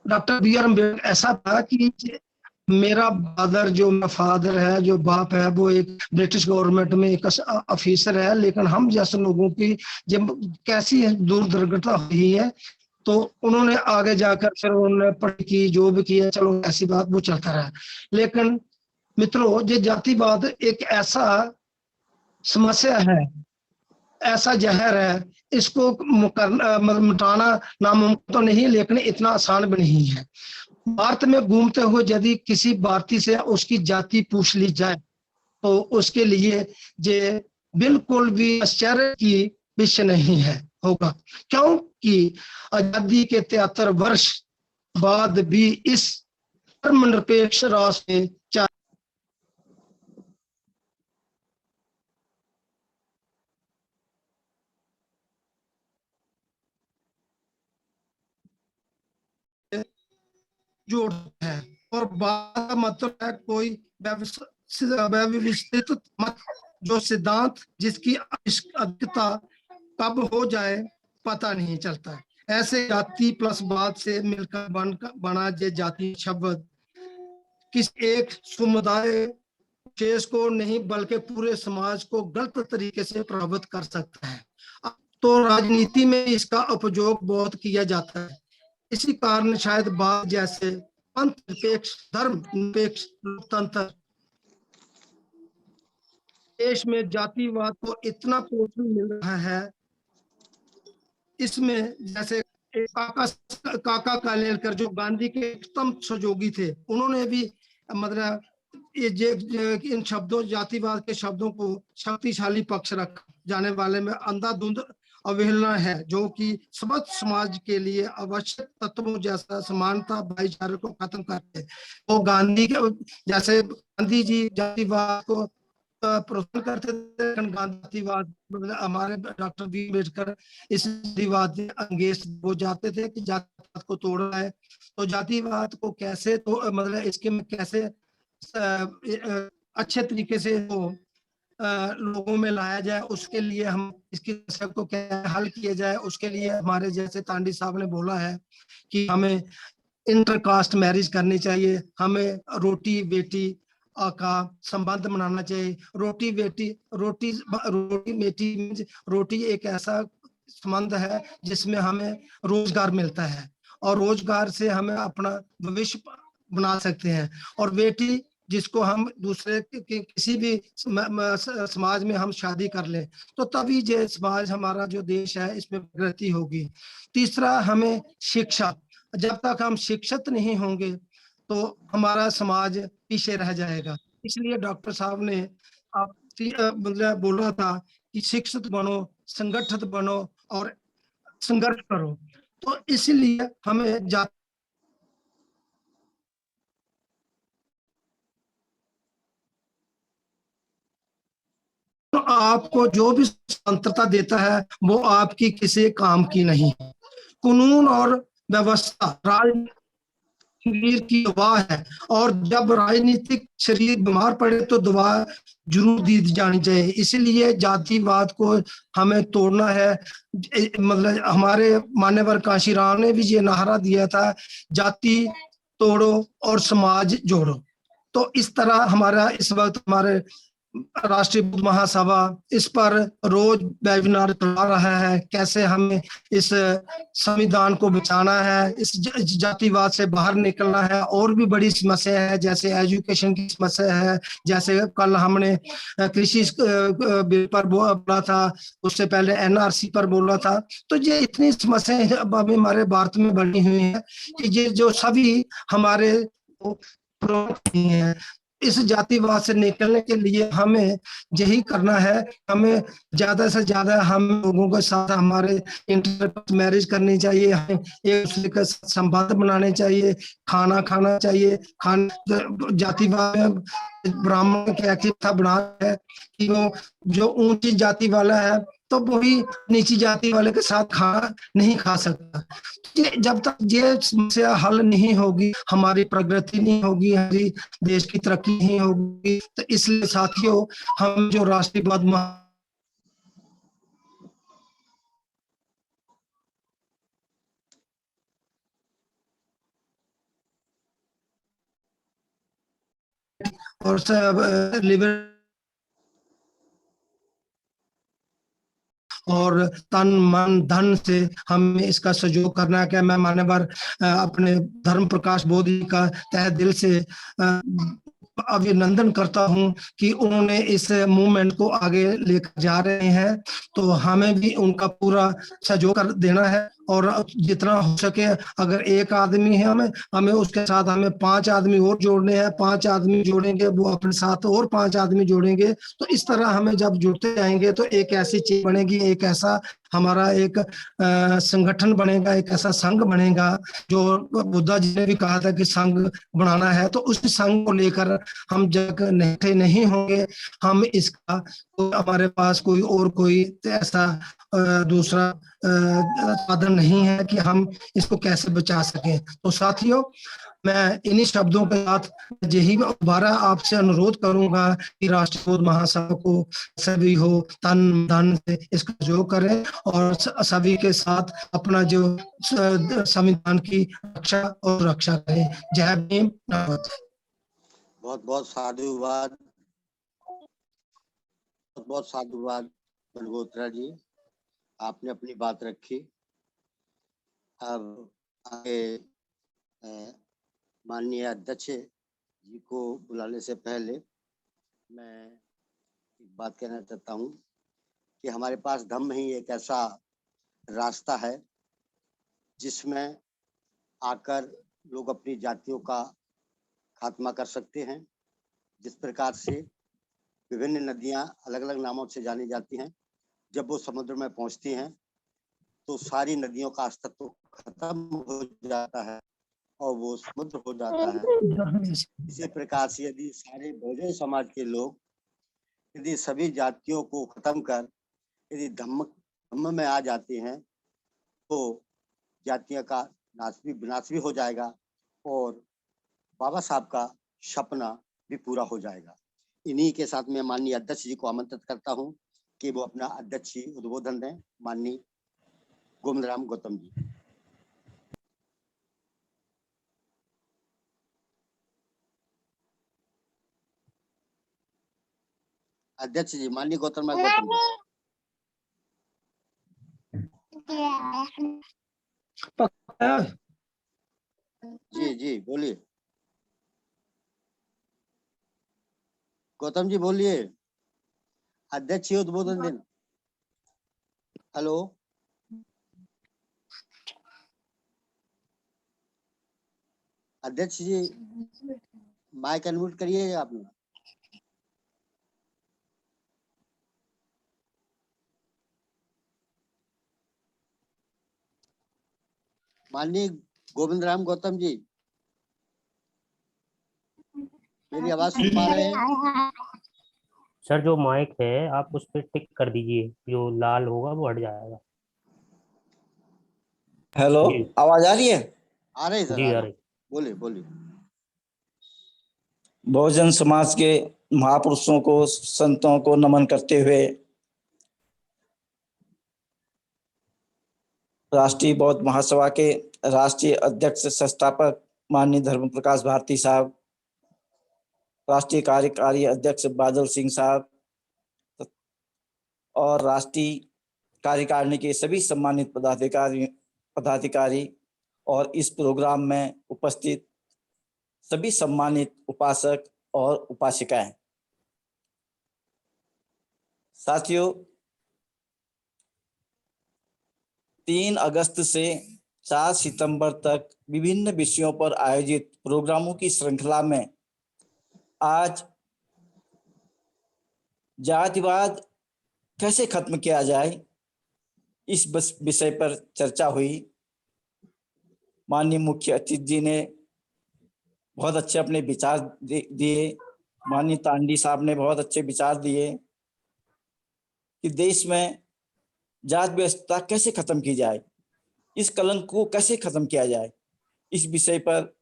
डॉक्टर बी.आर. अम्बेडकर ऐसा था कि मेरा फादर जो मेरा फादर है, जो बाप है, वो एक ब्रिटिश गवर्नमेंट में एक ऑफिसर है, लेकिन हम जैसे लोगों की जब कैसी दूर दुर्घटना हुई है तो उन्होंने आगे जाकर फिर उन्होंने पढ़ाई की, जो भी किया, चलो ऐसी बात वो चलता रहा। लेकिन मित्रों ये जातिवाद एक ऐसा समस्या है, ऐसा जहर है, इसको मिटाना नामुमकिन तो नहीं, लेकिन इतना आसान भी नहीं है। भारत में घूमते हुए यदि किसी भारतीय से उसकी जाति पूछ ली जाए तो उसके लिए ये बिल्कुल भी आश्चर्य की विषय नहीं है होगा, क्योंकि आजादी के 73 वर्ष बाद भी इस धर्मनिरपेक्ष राष्ट्र में जोड़ है और बात का मतलब है कोई व्यवस्थित मत, जो सिद्धांत जिसकी अधिकता कब हो जाए पता नहीं चलता। ऐसे जाति प्लस बाद से मिलकर बना ये जाति शब्द किस एक समुदाय विशेष को नहीं बल्कि पूरे समाज को गलत तरीके से प्रभावित कर सकता है। तो राजनीति में इसका उपयोग बहुत किया जाता है। इसी कारण शायद बात जैसे पंथ निरपेक्ष, धर्म निरपेक्ष लोकतंत्र देश में जातिवाद को इतना पोषण मिल रहा है। इसमें जैसे काका कालेलकर जो गांधी के एकदम सहयोगी थे, उन्होंने भी मतलब ये इन शब्दों जातिवाद के शब्दों को शक्तिशाली पक्ष रखा जाने वाले में अंधाधुंध अवहेलना है, जो कि समस्त समाज के लिए आवश्यक तत्वों जैसा समानता भाईचारे को खत्म करते हैं। वो गांधी के जैसे गांधी जी जातिवाद को प्रोत्साहन करते थे, लेकिन जातिवाद हमारे डॉक्टर बी अम्बेडकर इस जातिवाद से अंगेज हो जाते थे कि जातिवाद को तोड़ना है। तो जातिवाद को कैसे तो मतलब इसके में कैसे अच्छे तरीके से वो लोगों में लाया जाए, उसके लिए हम इसकी समस्या को क्या हल किया जाए, उसके लिए हमारे जैसे तांडी साहब ने बोला है कि हमें इंटरकास्ट मैरिज करनी चाहिए, हमें रोटी बेटी का संबंध बनाना चाहिए। रोटी एक ऐसा संबंध है जिसमें हमें रोजगार मिलता है और रोजगार से हमें अपना भविष्य बना सकते हैं। और बेटी जिसको हम दूसरे किसी भी समाज में हम शादी कर लें तो तभी ये समाज हमारा जो देश है इसमें प्रगति होगी। तीसरा, हमें शिक्षा, जब तक हम शिक्षित नहीं होंगे तो हमारा समाज पीछे रह जाएगा। इसलिए डॉक्टर साहब ने मतलब बोला था कि शिक्षित बनो, संगठित बनो और संघर्ष करो। तो इसलिए हमें तो आपको जो भी स्वतंत्रता देता है वो आपकी किसी काम की नहीं है। कानून और व्यवस्था शरीर की दवा है, और जब राजनीतिक शरीर बीमार पड़े तो दवा जरूर दी जानी चाहिए। इसीलिए जातिवाद को हमें तोड़ना है। मतलब हमारे मान्यवर कांशीराम ने भी ये नारा दिया था, जाति तोड़ो और समाज जोड़ो। तो इस तरह हमारा इस वक्त हमारे राष्ट्रीय बुद्ध महासभा इस पर रोज वेबिनार चला रहा है, कैसे हमें इस संविधान को बचाना है, इस जातिवाद से बाहर निकलना है। और भी बड़ी समस्या है, जैसे एजुकेशन की समस्या है, जैसे कल हमने कृषि बिल पर बोला था, उससे पहले एनआरसी पर बोला था। तो ये इतनी समस्याएं अब हमारे भारत में बनी हुई है कि ये जो सभी हमारे प्रमुख नहीं है। इस जातिवाद से निकलने के लिए हमें यही करना है, हमें ज्यादा से ज्यादा हम लोगों के साथ हमारे इंटर मैरिज करनी चाहिए, हमें एक दूसरे के साथ संबंध बनाने चाहिए, खाना खाना चाहिए। जातिवाद में ब्राह्मण की एक था बना है कि वो जो ऊंची जाति वाला है तो वही नीची जाति वाले के साथ खाना नहीं खा सकता। जब तक ये समस्या हल नहीं होगी, हमारी प्रगति नहीं होगी, हमारी देश की तरक्की नहीं होगी। तो इसलिए साथियों, हम जो राष्ट्रीयवाद और लिबर और तन मन धन से हमें इसका सहयोग करना है। क्या मैं मान्यवर अपने धर्म प्रकाश बोधि का तहे दिल से अभिनंदन करता हूं कि उन्होंने इस मूवमेंट को आगे लेकर जा रहे हैं। तो हमें भी उनका पूरा सहयोग कर देना है, और जितना हो सके अगर एक आदमी है हमें उसके साथ हमें 5 आदमी और जोड़ने हैं। 5 आदमी जोड़ेंगे, वो अपने साथ और 5 आदमी जोड़ेंगे। तो इस तरह हमें जब जुड़ते जाएंगे तो एक ऐसी चीज बनेगी, एक ऐसा हमारा एक संगठन बनेगा, एक ऐसा संघ बनेगा। जो बुद्धा जी ने भी कहा था कि संघ बनाना है, तो उस संघ को लेकर हम जग नहीं होंगे। हम इसका हमारे पास कोई ऐसा दूसरा साधन नहीं है कि हम इसको कैसे बचा सकें। तो साथियों, मैं इन्हीं शब्दों के साथ यही दोबारा आपसे अनुरोध करूंगा कि राष्ट्रीय बौद्ध महासभा को सभी हो तन धन से इसका सहयोग करें और सभी के साथ अपना जो संविधान की रक्षा और रक्षा करें। जय भीम। बहुत बहुत साधुवाद, बहुत बहुत साधुवाद मल्होत्रा जी, आपने अपनी बात रखी। अब आगे माननीय अध्यक्ष जी को बुलाने से पहले मैं एक बात कहना चाहता हूँ कि हमारे पास धम्म ही एक ऐसा रास्ता है जिसमें आकर लोग अपनी जातियों का खात्मा कर सकते हैं। जिस प्रकार से विभिन्न नदियां अलग अलग नामों से जानी जाती हैं, जब वो समुद्र में पहुंचती हैं तो सारी नदियों का अस्तित्व खत्म हो जाता है और वो समुद्र हो जाता है। इसी प्रकार से यदि सारे बहुजन समाज के लोग यदि सभी जातियों को खत्म कर यदि धम्म में आ जाते हैं तो जातियों का विनाश भी हो जाएगा और बाबा साहब का सपना भी पूरा हो जाएगा। इन्हीं के साथ मैं माननीय अध्यक्ष जी को आमंत्रित करता हूं कि वो अपना अध्यक्ष जी उद्बोधन दें। माननीय गोविंदराम गौतम जी। अध्यक्ष जी, माननीय गौतम जी। जी बोलिए गौतम जी, बोलिए। अध्यक्ष जी उद्बोधन दिन। हेलो, अध्यक्ष जी माइक अनम्यूट करिए आपने। माननीय गोविंदराम गौतम जी, मेरी आवाज सुन पा रहे हैं? सर जो माइक है आप उस पर टिक कर दीजिए, जो लाल होगा वो हट जाएगा। हेलो, जी आवाज आ रही है? आ रही सर, जी आ आ रही। रही। बोलिए बोलिए। बहुजन समाज के महापुरुषों को, संतों को नमन करते हुए राष्ट्रीय बौद्ध महासभा के राष्ट्रीय अध्यक्ष संस्थापक माननीय धर्म प्रकाश भारती साहब, राष्ट्रीय कार्यकारी अध्यक्ष बादल सिंह साहब और राष्ट्रीय कार्यकारिणी के सभी सम्मानित पदाधिकारी और इस प्रोग्राम में उपस्थित सभी सम्मानित उपासक और उपासिकाएं। साथियों, 3 अगस्त से 4 सितंबर तक विभिन्न विषयों पर आयोजित प्रोग्रामों की श्रृंखला में आज जातिवाद कैसे खत्म किया जाए, इस विषय पर चर्चा हुई। माननीय मुख्य अतिथि जी ने बहुत अच्छे अपने विचार दिए। माननीय तांडी साहब ने बहुत अच्छे विचार दिए कि देश में जात व्यवस्था कैसे खत्म की जाए, इस कलंक को कैसे खत्म किया जाए। इस विषय पर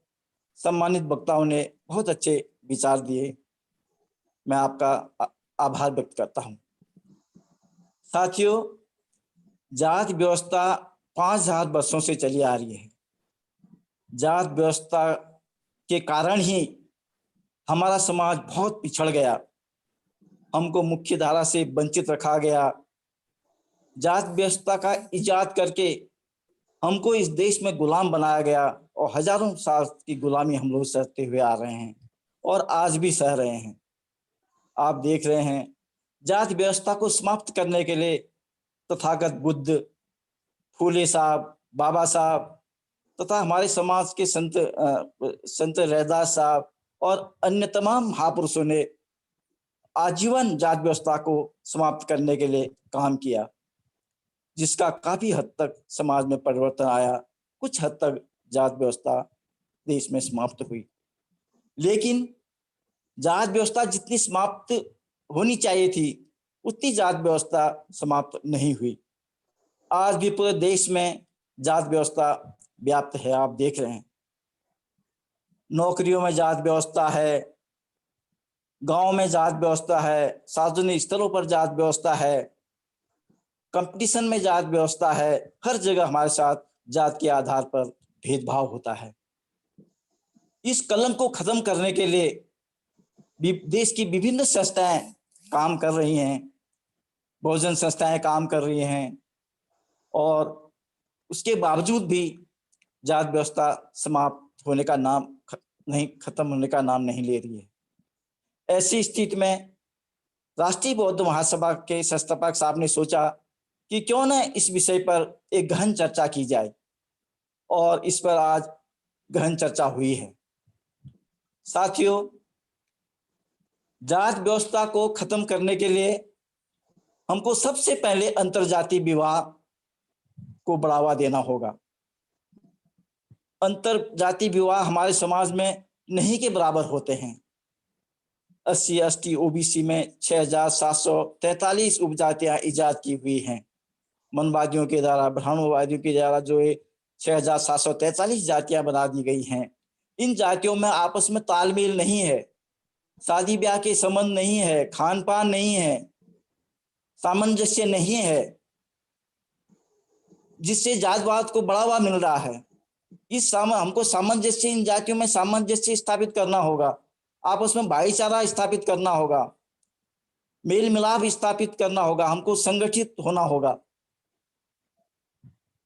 सम्मानित वक्ताओं ने बहुत अच्छे विचार दिए। मैं आपका आभार व्यक्त करता हूं। साथियों, जात व्यवस्था 5000 वर्षों से चली आ रही है। जात व्यवस्था के कारण ही हमारा समाज बहुत पिछड़ गया, हमको मुख्य धारा से वंचित रखा गया। जात व्यवस्था का इजाद करके हमको इस देश में गुलाम बनाया गया और हजारों साल की गुलामी हम लोग सहते हुए आ रहे हैं और आज भी सह रहे हैं। आप देख रहे हैं, जात व्यवस्था को समाप्त करने के लिए तथागत बुद्ध, फूले साहब, बाबा साहब तथा हमारे समाज के संत रैदास साहब और अन्य तमाम महापुरुषों ने आजीवन जात व्यवस्था को समाप्त करने के लिए काम किया, जिसका काफी हद तक समाज में परिवर्तन आया। कुछ हद तक जात व्यवस्था देश में समाप्त हुई, लेकिन जात व्यवस्था जितनी समाप्त होनी चाहिए थी उतनी जात व्यवस्था समाप्त नहीं हुई। आज भी पूरे देश में जात व्यवस्था व्याप्त है। आप देख रहे हैं, नौकरियों में जात व्यवस्था है, गांव में जात व्यवस्था है, सार्वजनिक स्थलों पर जात व्यवस्था है, कंपटीशन में जात व्यवस्था है। हर जगह हमारे साथ जात के आधार पर भेदभाव होता है। इस कलंक को खत्म करने के लिए देश की विभिन्न संस्थाएं काम कर रही हैं, बहुजन संस्थाएं काम कर रही हैं और उसके बावजूद भी जात व्यवस्था समाप्त होने का नाम नहीं, खत्म होने का नाम नहीं ले रही है। ऐसी स्थिति में राष्ट्रीय बौद्ध महासभा के संस्थापक साहब ने सोचा कि क्यों न इस विषय पर एक गहन चर्चा की जाए और इस पर आज गहन चर्चा हुई है। साथियों, जात व्यवस्था को खत्म करने के लिए हमको सबसे पहले अंतरजातीय विवाह को बढ़ावा देना होगा। अंतरजातीय विवाह हमारे समाज में नहीं के बराबर होते हैं। SC ST OBC में 6743 उपजातियां इजाद की हुई हैं। मनवादियों के द्वारा, ब्राह्मणवादियों के द्वारा जो 6743 जातियां बना दी गई हैं। इन जातियों में आपस में तालमेल नहीं है, शादी ब्याह के संबंध नहीं है, खान पान नहीं है, सामंजस्य नहीं है, जिससे जातवाद को बढ़ावा मिल रहा है। हमको सामंजस्य, इन जातियों में सामंजस्य स्थापित करना होगा, आपस में भाईचारा स्थापित करना होगा, मेल मिलाप स्थापित करना होगा, हमको संगठित होना होगा।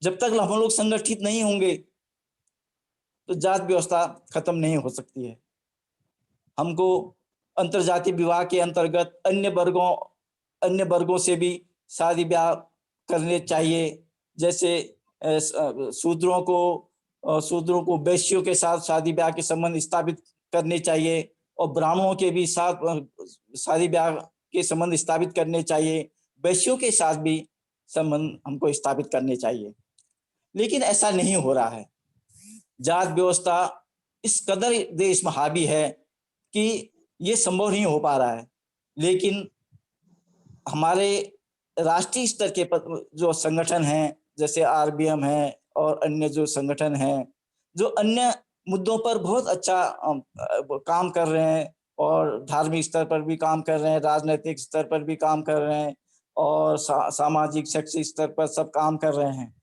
जब तक हम लोग संगठित नहीं होंगे तो जात व्यवस्था खत्म नहीं हो सकती है। हमको अंतरजातीय विवाह के अंतर्गत अन्य वर्गों से भी शादी ब्याह करने चाहिए। जैसे शूद्रों को वैश्यों के साथ शादी ब्याह के संबंध स्थापित करने चाहिए और ब्राह्मणों के भी साथ शादी ब्याह के संबंध स्थापित करने चाहिए, वैश्यों के साथ भी संबंध हमको स्थापित करने चाहिए। लेकिन ऐसा नहीं हो रहा है। जात व्यवस्था इस कदर देश में हावी है कि ये संभव नहीं हो पा रहा है। लेकिन हमारे राष्ट्रीय स्तर के जो संगठन हैं, जैसे RBM है और अन्य जो संगठन हैं, जो अन्य मुद्दों पर बहुत अच्छा काम कर रहे हैं और धार्मिक स्तर पर भी काम कर रहे हैं, राजनीतिक स्तर पर भी काम कर रहे हैं और सामाजिक शैक्षिक स्तर पर सब काम कर रहे हैं।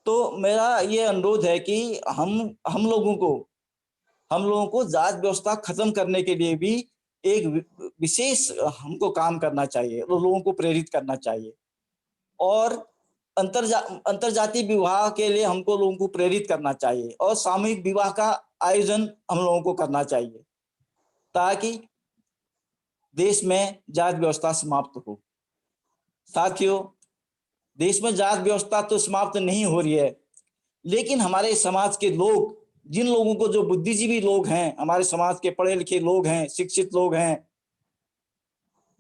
तो मेरा ये अनुरोध है कि हम लोगों को जात व्यवस्था खत्म करने के लिए भी एक विशेष हमको काम करना चाहिए, लोगों को प्रेरित करना चाहिए और अंतरजातीय विवाह के लिए हमको लोगों को प्रेरित करना चाहिए और सामूहिक विवाह का आयोजन हम लोगों को करना चाहिए ताकि देश में जात व्यवस्था समाप्त हो। साथियों, देश में जात व्यवस्था तो समाप्त नहीं हो रही है, लेकिन हमारे समाज के लोग, जिन लोगों को, जो बुद्धिजीवी लोग हैं, हमारे समाज के पढ़े लिखे लोग हैं, शिक्षित लोग हैं,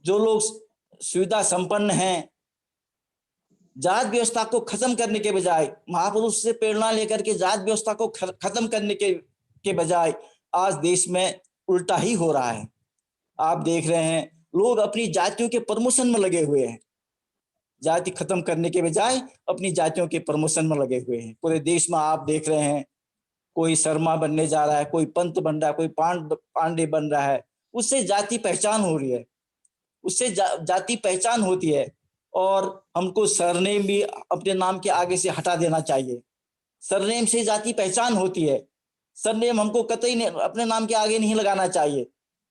जो लोग सुविधा संपन्न हैं, जात व्यवस्था को खत्म करने के बजाय, महापुरुष से प्रेरणा लेकर के जात व्यवस्था को खत्म करने के बजाय आज देश में उल्टा ही हो रहा है। आप देख रहे हैं लोग अपनी जातियों के प्रमोशन में लगे हुए हैं, जाति खत्म करने के बजाय अपनी जातियों के प्रमोशन में लगे हुए हैं। पूरे देश में आप देख रहे हैं कोई शर्मा बनने जा रहा है, कोई पंत बन रहा है, कोई पांडे बन रहा है, उससे जाति पहचान हो रही है, उससे जाति पहचान होती है और हमको सरनेम भी अपने नाम के आगे से हटा देना चाहिए। सरनेम से जाति पहचान होती है, सरनेम हमको कतई नहीं अपने नाम के आगे नहीं लगाना चाहिए।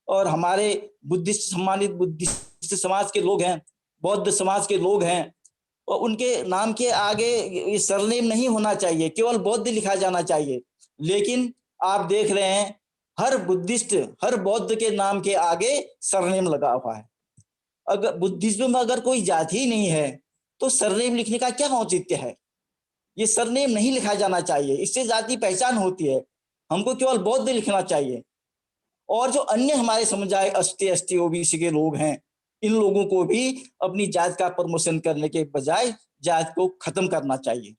और हमारे सम्मानित बुद्धिस्ट समाज के लोग हैं, बौद्ध समाज के लोग हैं, और उनके नाम के आगे ये सरनेम नहीं होना चाहिए, केवल बौद्ध लिखा जाना चाहिए। लेकिन आप देख रहे हैं हर बौद्ध के नाम के आगे सरनेम लगा हुआ है। अगर बुद्धिज्म में अगर कोई जाति ही नहीं है तो सरनेम लिखने का क्या औचित्य है? ये सरनेम नहीं लिखा जाना चाहिए, इससे जाति पहचान होती है। हमको केवल बौद्ध लिखना चाहिए। और जो अन्य हमारे समुदाय एसटी ओबीसी के लोग हैं, इन लोगों को भी अपनी जात का प्रमोशन करने के बजाय जात को खत्म करना चाहिए।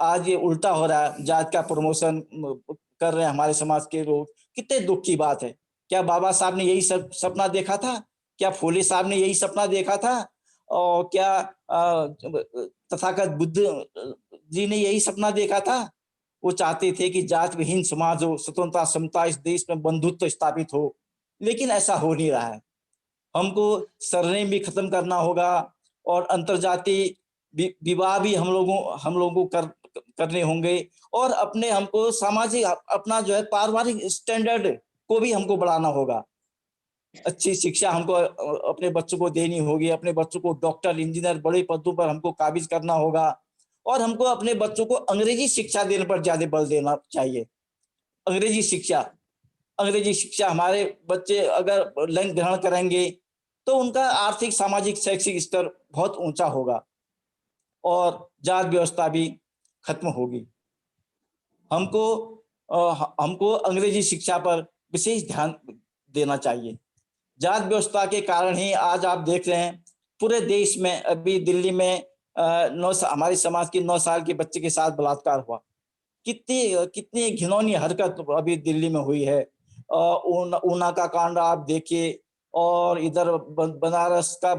आज ये उल्टा हो रहा है, जात का प्रमोशन कर रहे हैं हमारे समाज के लोग। कितने दुख की बात है। क्या बाबा साहब ने यही सब सपना देखा था? क्या फूले साहब ने यही सपना देखा था? और क्या तथागत बुद्ध जी ने यही सपना देखा था? वो चाहते थे कि जात विहीन समाज हो, स्वतंत्रता समता इस देश में बंधुत्व स्थापित हो, लेकिन ऐसा हो नहीं रहा है। हमको सरनेम भी खत्म करना होगा और अंतरजातीय विवाह भी हम लोगों करने होंगे और हमको सामाजिक अपना जो है पारिवारिक स्टैंडर्ड को भी हमको बढ़ाना होगा। अच्छी शिक्षा हमको अपने बच्चों को देनी होगी, अपने बच्चों को डॉक्टर, इंजीनियर, बड़े पदों पर हमको काबिज करना होगा और हमको अपने बच्चों को अंग्रेजी शिक्षा देने पर ज्यादा बल देना चाहिए। अंग्रेजी शिक्षा हमारे बच्चे अगर लिंग ग्रहण करेंगे तो उनका आर्थिक, सामाजिक, शैक्षिक स्तर बहुत ऊंचा होगा और जात व्यवस्था भी खत्म होगी। हमको अंग्रेजी शिक्षा पर विशेष ध्यान देना चाहिए। जात व्यवस्था के कारण ही आज आप देख रहे हैं पूरे देश में, अभी दिल्ली में हमारे समाज के 9 साल के बच्चे के साथ बलात्कार हुआ। कितनी घिनौनी हरकत अभी दिल्ली में हुई है। ऊना का कांड आप देखिए और इधर बनारस का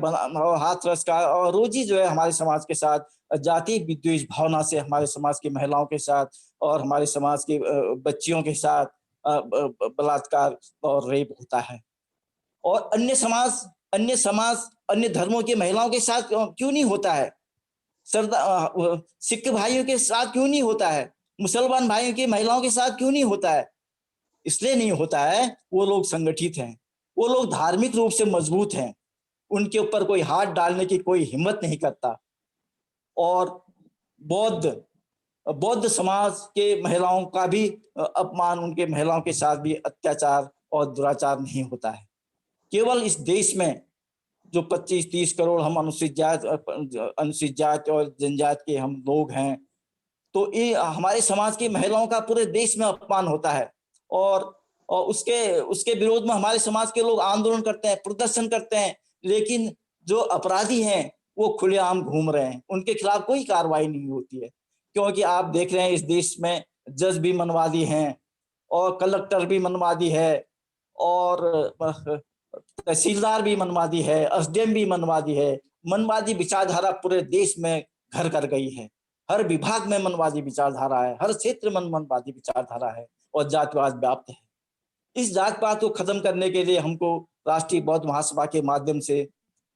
हाथरस का, और रोजी जो है हमारे समाज के साथ जाति विद्वेष भावना से हमारे समाज की महिलाओं के साथ और हमारे समाज के बच्चियों के साथ बलात्कार और रेप होता है। और अन्य धर्मों की महिलाओं के साथ क्यों नहीं होता है? सिख भाइयों के साथ क्यों नहीं होता है? मुसलमान भाइयों की महिलाओं के साथ क्यों नहीं होता है? इसलिए नहीं होता है, वो लोग संगठित हैं, वो लोग धार्मिक रूप से मजबूत हैं, उनके ऊपर कोई हाथ डालने की कोई हिम्मत नहीं करता। और बौद्ध समाज के महिलाओं का भी अपमान, उनके महिलाओं के साथ भी अत्याचार और दुराचार नहीं होता है। केवल इस देश में जो 25-30 करोड़ हम अनुसूचित जाति और जनजाति के हम लोग हैं, तो ये हमारे समाज की महिलाओं का पूरे देश में अपमान होता है और उसके विरोध में हमारे समाज के लोग आंदोलन करते हैं, प्रदर्शन करते हैं, लेकिन जो अपराधी हैं वो खुलेआम घूम रहे हैं, उनके खिलाफ कोई कार्रवाई नहीं होती है। क्योंकि आप देख रहे हैं इस देश में जज भी मनवादी हैं और कलेक्टर भी मनवादी है और तहसीलदार भी मनवादी है, एसडीएम भी मनवादी है। मनवादी विचारधारा पूरे देश में घर कर गई है। हर विभाग में मनवादी विचारधारा है, हर क्षेत्र में मनवादी विचारधारा है। और जातिवाद व्याप्त है। इस जात पात को खत्म करने के लिए हमको राष्ट्रीय बौद्ध महासभा के माध्यम से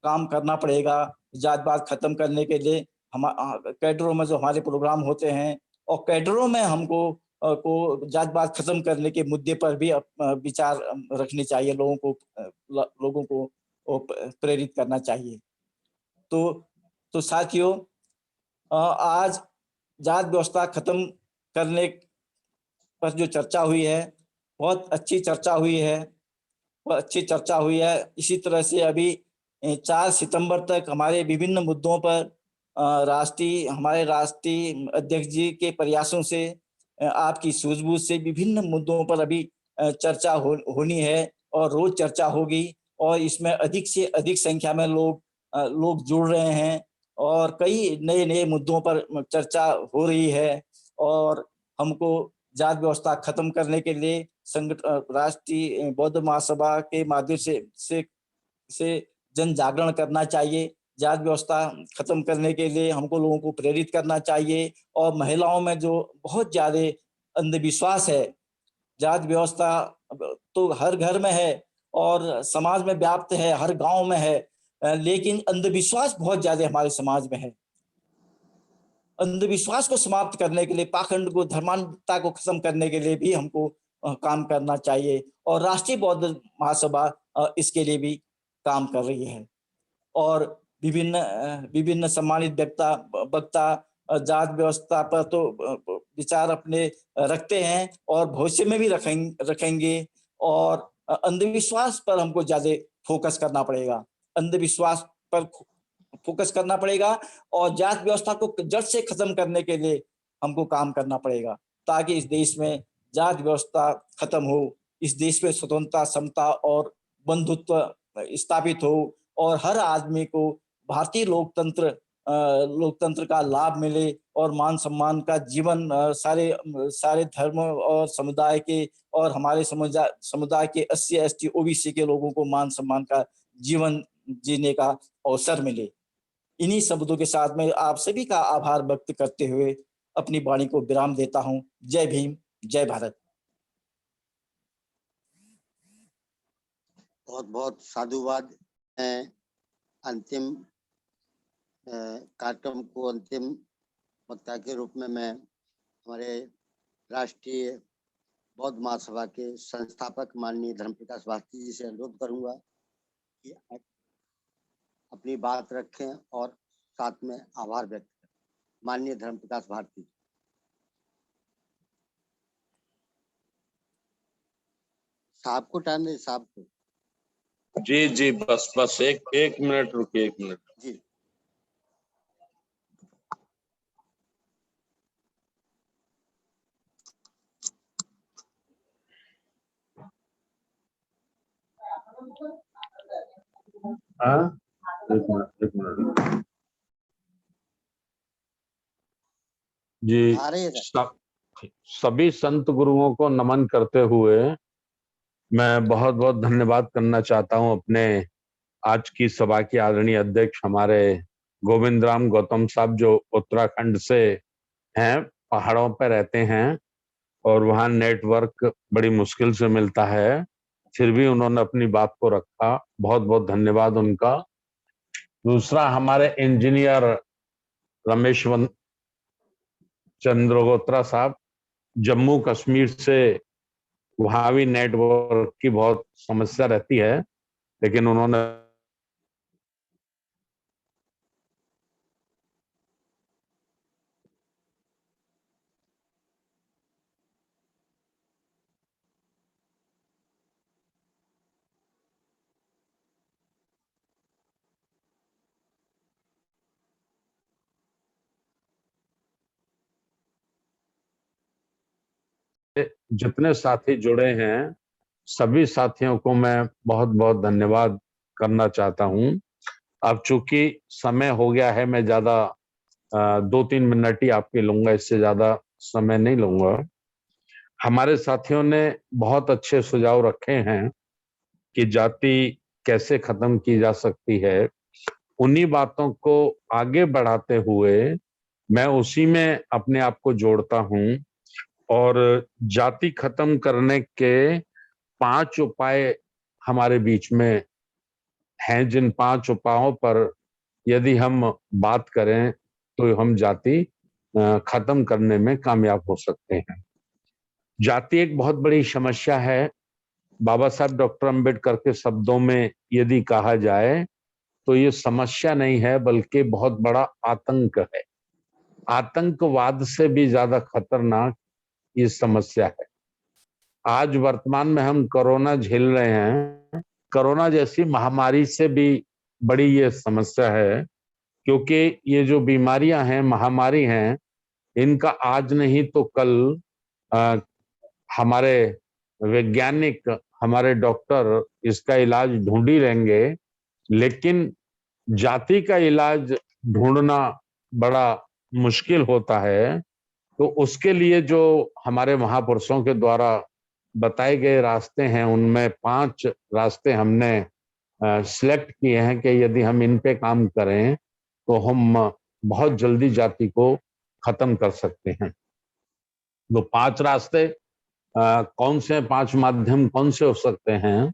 काम करना पड़ेगा। जात पात खत्म करने के लिए हम कैडरों में जो हमारे प्रोग्राम होते हैं और कैडरों में हमको को जात पात खत्म करने के मुद्दे पर भी विचार रखने चाहिए, लोगों को प्रेरित करना चाहिए। तो साथियों, आज जात व्यवस्था खत्म करने पर जो चर्चा हुई है, बहुत अच्छी चर्चा हुई है, बहुत अच्छी चर्चा हुई है। इसी तरह से अभी 4 सितंबर तक हमारे विभिन्न मुद्दों पर हमारे राष्ट्रीय अध्यक्ष जी के प्रयासों से, आपकी सूझबूझ से विभिन्न मुद्दों पर अभी चर्चा होनी है और रोज चर्चा होगी और इसमें अधिक से अधिक संख्या में लोग जुड़ रहे हैं और कई नए नए मुद्दों पर चर्चा हो रही है। और हमको जात व्यवस्था खत्म करने के लिए राष्ट्रीय बौद्ध महासभा के माध्यम से जन जागरण करना चाहिए। जात व्यवस्था खत्म करने के लिए हमको लोगों को प्रेरित करना चाहिए और महिलाओं में जो बहुत ज्यादा अंधविश्वास है, जात व्यवस्था तो हर घर में है और समाज में व्याप्त है, हर गांव में है, लेकिन अंधविश्वास बहुत ज्यादा हमारे समाज में है। अंधविश्वास को समाप्त करने के लिए, पाखंड को, धर्मांधता को खत्म करने के लिए भी हमको काम करना चाहिए और राष्ट्रीय बौद्ध महासभा इसके लिए भी काम कर रही है। और विभिन्न सम्मानित वक्ता जात व्यवस्था पर तो विचार अपने रखते हैं और भविष्य में भी रखेंगे और अंधविश्वास पर हमको ज्यादा फोकस करना पड़ेगा, अंधविश्वास पर फोकस करना पड़ेगा और जात व्यवस्था को जड़ से खत्म करने के लिए हमको काम करना पड़ेगा ताकि इस देश में जात व्यवस्था खत्म हो, इस देश में स्वतंत्रता, समता और बंधुत्व स्थापित हो और हर आदमी को भारतीय लोकतंत्र का लाभ मिले और मान सम्मान का जीवन सारे धर्म और समुदाय के और हमारे समुदाय के 80 ST OBC के लोगों को मान सम्मान का जीवन जीने का अवसर मिले। इन्हीं शब्दों के साथ मैं आप सभी का आभार व्यक्त करते हुए अपनी वाणी को विराम देता हूं। जय भीम, जय भारत। बहुत बहुत साधुवाद। अंतिम कार्यक्रम को अंतिम वक्ता के रूप में मैं हमारे राष्ट्रीय बौद्ध महासभा के संस्थापक माननीय धर्मप्रकाश भारती जी से अनुरोध करूंगा कि अपनी बात रखें और साथ में आभार व्यक्त करें। माननीय धर्मप्रकाश भारती। साहब को टाइम दे, साहब को। जी जी, बस एक मिनट रुकिए, 1 मिनट जी। हाँ, एक मिनट जी। आ रही है सभी संत गुरुओं को नमन करते हुए मैं बहुत बहुत धन्यवाद करना चाहता हूं अपने आज की सभा के आदरणीय अध्यक्ष हमारे गोविंद राम गौतम साहब, जो उत्तराखंड से हैं, पहाड़ों पर रहते हैं और वहां नेटवर्क बड़ी मुश्किल से मिलता है, फिर भी उन्होंने अपनी बात को रखा। बहुत बहुत धन्यवाद उनका। दूसरा, हमारे इंजीनियर रमेश चंद्रगोत्रा साहब, जम्मू कश्मीर से, वहां भी नेटवर्क की बहुत समस्या रहती है, लेकिन उन्होंने जितने साथी जुड़े हैं सभी साथियों को मैं बहुत बहुत धन्यवाद करना चाहता हूं। अब चूंकि समय हो गया है, मैं ज्यादा 2-3 मिनट ही आपके लूंगा, इससे ज्यादा समय नहीं लूंगा। हमारे साथियों ने बहुत अच्छे सुझाव रखे हैं कि जाति कैसे खत्म की जा सकती है। उन्हीं बातों को आगे बढ़ाते हुए मैं उसी में अपने आप को जोड़ता हूं और जाति खत्म करने के 5 उपाय हमारे बीच में हैं, जिन 5 उपायों पर यदि हम बात करें तो हम जाति खत्म करने में कामयाब हो सकते हैं। जाति एक बहुत बड़ी समस्या है। बाबा साहब डॉक्टर अंबेडकर के शब्दों में यदि कहा जाए तो ये समस्या नहीं है बल्कि बहुत बड़ा आतंक है। आतंकवाद से भी ज्यादा खतरनाक ये समस्या है। आज वर्तमान में हम कोरोना झेल रहे हैं। कोरोना जैसी महामारी से भी बड़ी ये समस्या है, क्योंकि ये जो बीमारियां हैं, महामारी हैं, इनका आज नहीं तो कल हमारे वैज्ञानिक, हमारे डॉक्टर इसका इलाज ढूंढ ही लेंगे, लेकिन जाति का इलाज ढूंढना बड़ा मुश्किल होता है। तो उसके लिए जो हमारे महापुरुषों के द्वारा बताए गए रास्ते हैं, उनमें 5 रास्ते हमने सिलेक्ट किए हैं कि यदि हम इन पे काम करें तो हम बहुत जल्दी जाति को खत्म कर सकते हैं। तो 5 रास्ते कौन से, 5 माध्यम कौन से हो सकते हैं?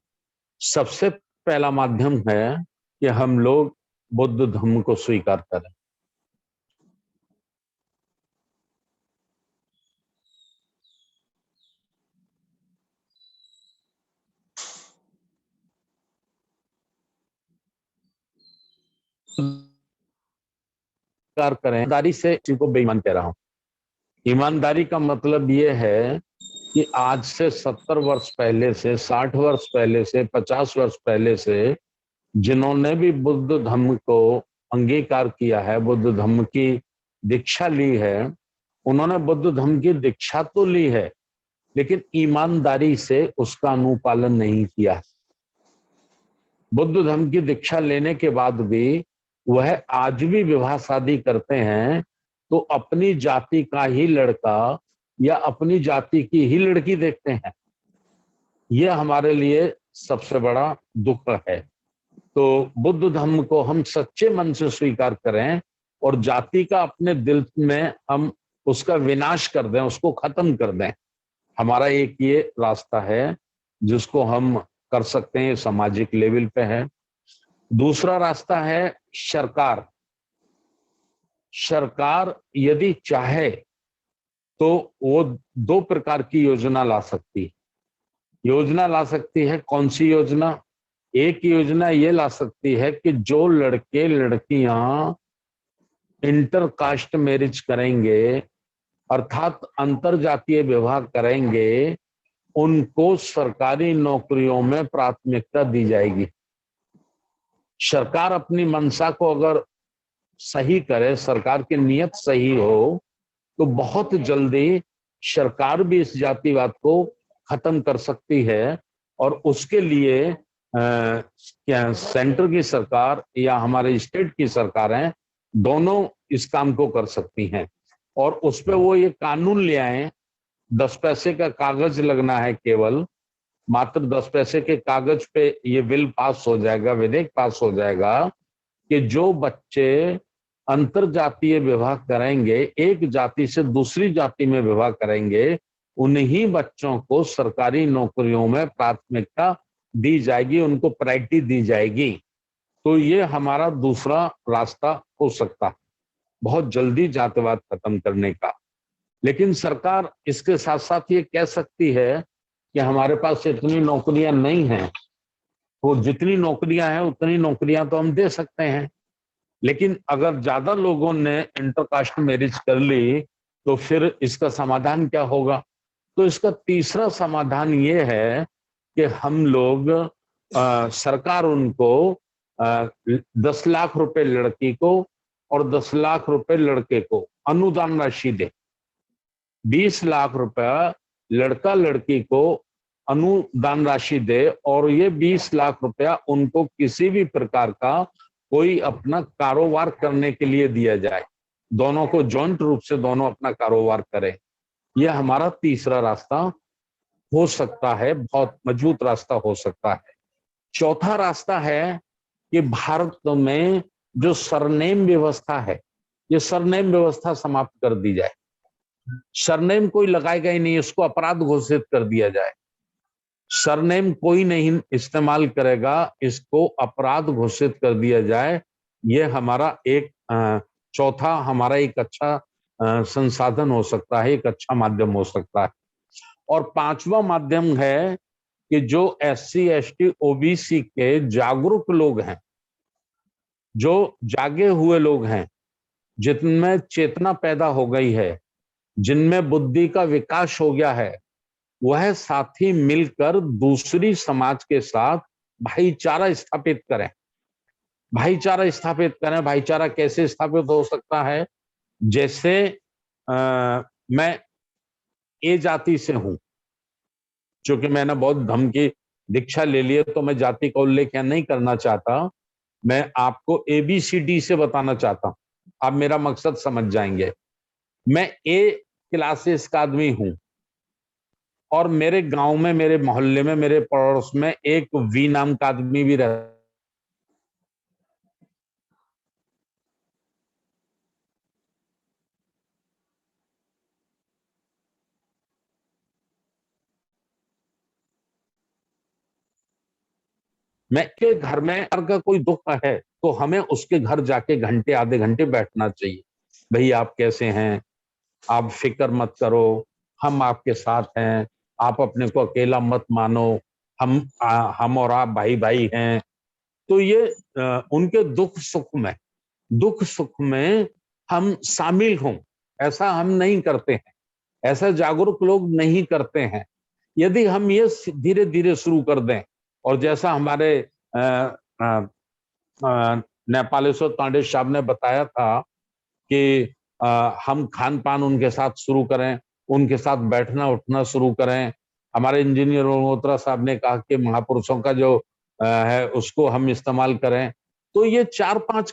सबसे पहला माध्यम है कि हम लोग बुद्ध धर्म को स्वीकार करें। स्वीकार करें। ईमानदारी से किसी को बेईमान कह रहा हूं। ईमानदारी का मतलब ये है कि आज से 70 वर्ष पहले से, 60 वर्ष पहले से, 50 वर्ष पहले से जिन्होंने भी बुद्ध धर्म को अंगीकार किया है, बुद्ध धर्म की दीक्षा ली है, उन्होंने बुद्ध धर्म की दीक्षा तो ली है, लेकिन ईमानदारी से उसका अनुपालन नहीं किया। बुद्ध धर्म की दीक्षा लेने के बाद भी वह आज भी विवाह शादी करते हैं तो अपनी जाति का ही लड़का या अपनी जाति की ही लड़की देखते हैं। यह हमारे लिए सबसे बड़ा दुख है। तो बुद्ध धर्म को हम सच्चे मन से स्वीकार करें और जाति का अपने दिल में हम उसका विनाश कर दें, उसको खत्म कर दें। हमारा एक ये रास्ता है जिसको हम कर सकते हैं, सामाजिक लेवल पे है। दूसरा रास्ता है सरकार। सरकार यदि चाहे तो वो 2 प्रकार की योजना ला सकती है। योजना ला सकती है, कौन सी योजना? एक योजना ये ला सकती है कि जो लड़के लड़कियां इंटर कास्ट मैरिज करेंगे, अर्थात अंतर जातीय विवाह करेंगे, उनको सरकारी नौकरियों में प्राथमिकता दी जाएगी। सरकार अपनी मंशा को अगर सही करे, सरकार की नियत सही हो, तो बहुत जल्दी सरकार भी इस जातिवाद को खत्म कर सकती है। और उसके लिए क्या सेंटर की सरकार या हमारे स्टेट की सरकारें दोनों इस काम को कर सकती हैं। और उस पे वो ये कानून ले आए, 10 पैसे का कागज लगना है, केवल मात्र 10 पैसे के कागज पे ये बिल पास हो जाएगा, विधेयक पास हो जाएगा कि जो बच्चे अंतर जातीय विवाह करेंगे, एक जाति से दूसरी जाति में विवाह करेंगे, उन्हीं बच्चों को सरकारी नौकरियों में प्राथमिकता दी जाएगी, उनको प्रायोरिटी दी जाएगी। तो ये हमारा दूसरा रास्ता हो सकता है बहुत जल्दी जातिवाद खत्म करने का। लेकिन सरकार इसके साथ साथ ये कह सकती है कि हमारे पास इतनी नौकरियां नहीं हैं, तो जितनी नौकरियां हैं उतनी नौकरियां तो हम दे सकते हैं। लेकिन अगर ज्यादा लोगों ने इंटरकास्ट मैरिज कर ली तो फिर इसका समाधान क्या होगा? तो इसका तीसरा समाधान ये है कि हम लोग सरकार उनको 10 लाख रुपए लड़की को और 10 लाख रुपए लड़के को अनुदान राशि दे। 20 लाख रुपया लड़का लड़की को अनुदान राशि दे और ये 20 लाख रुपया उनको किसी भी प्रकार का कोई अपना कारोबार करने के लिए दिया जाए। दोनों को जॉइंट रूप से दोनों अपना कारोबार करें। यह हमारा तीसरा रास्ता हो सकता है, बहुत मजबूत रास्ता हो सकता है। चौथा रास्ता है कि भारत में जो सरनेम व्यवस्था है, ये सरनेम व्यवस्था समाप्त कर दी जाए। सरनेम कोई लगाएगा ही नहीं, इसको अपराध घोषित कर दिया जाए। सरनेम कोई नहीं इस्तेमाल करेगा, इसको अपराध घोषित कर दिया जाए। ये हमारा एक चौथा हमारा एक अच्छा संसाधन हो सकता है, एक अच्छा माध्यम हो सकता है। और पांचवा माध्यम है कि जो SC ST OBC के जागरूक लोग हैं, जो जागे हुए लोग हैं, जिनमें चेतना पैदा हो गई है, जिनमें बुद्धि का विकास हो गया है, वह साथी मिलकर दूसरी समाज के साथ भाईचारा स्थापित करें। भाईचारा स्थापित करें। भाईचारा कैसे स्थापित हो सकता है? जैसे मैं ए जाति से हूं, क्योंकि मैंने बौद्ध धर्म की दीक्षा ले ली है, तो मैं जाति का उल्लेख यहाँ नहीं करना चाहता। मैं आपको ABCD से बताना चाहता हूं, आप मेरा मकसद समझ जाएंगे। मैं A क्लासेस का आदमी हूं और मेरे गांव में, मेरे मोहल्ले में, मेरे पड़ोस में एक V नाम का आदमी भी रहता। मैं के घर में अगर कोई दुख है तो हमें उसके घर जाके घंटे आधे घंटे बैठना चाहिए। भाई आप कैसे हैं, आप फिक्र मत करो, हम आपके साथ हैं, आप अपने को अकेला मत मानो, हम और आप भाई भाई हैं। तो ये उनके दुख सुख में हम शामिल हों, ऐसा हम नहीं करते हैं, ऐसा जागरूक लोग नहीं करते हैं। यदि हम ये धीरे धीरे शुरू कर दें, और जैसा हमारे नेपालेश्वर तांडे साहब ने बताया था कि हम खान पान उनके साथ शुरू करें, उनके साथ बैठना उठना शुरू करें। हमारे इंजीनियर मल्होत्रा साहब ने कहा कि महापुरुषों का जो है उसको हम इस्तेमाल करें। तो ये 4-5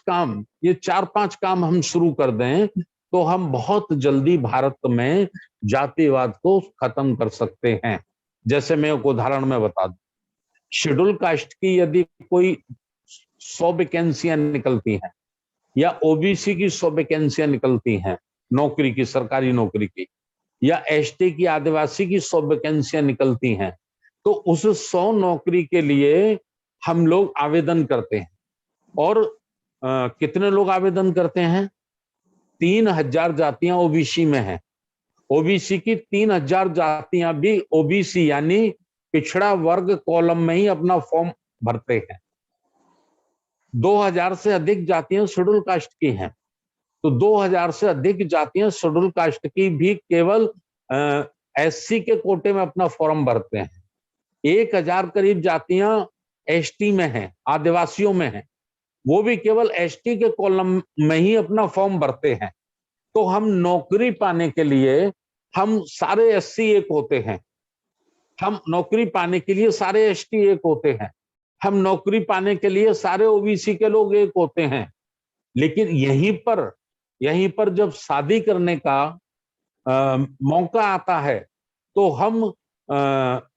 काम हम शुरू कर दें तो हम बहुत जल्दी भारत में जातिवाद को खत्म कर सकते हैं। जैसे मैं एक उदाहरण में बता दूं, शेड्यूल कास्ट की यदि कोई 100 वैकेंसियां निकलती हैं या OBC की 100 वैकेंसियां निकलती हैं नौकरी की, सरकारी नौकरी की, या ST की, आदिवासी की 100 वैकेंसियां निकलती हैं, तो उस 100 नौकरी के लिए हम लोग आवेदन करते हैं। और कितने लोग आवेदन करते हैं? 3000 जातियां OBC में हैं। OBC की 3000 जातियां भी OBC यानी पिछड़ा वर्ग कॉलम में ही अपना फॉर्म भरते हैं। 2000 से अधिक जातियां शेड्यूल कास्ट की हैं, तो 2000 से अधिक जातियां शेड्यूल कास्ट की भी केवल SC के कोटे में अपना फॉर्म भरते हैं। 1000 करीब जातियां ST में हैं, आदिवासियों में हैं, वो भी केवल ST के कॉलम में ही अपना फॉर्म भरते हैं। तो हम नौकरी पाने के लिए हम सारे SC एक होते हैं, हम नौकरी पाने के लिए सारे ST एक होते हैं, हम नौकरी पाने के लिए सारे OBC के लोग एक होते हैं। लेकिन यहीं पर जब शादी करने का मौका आता है तो हम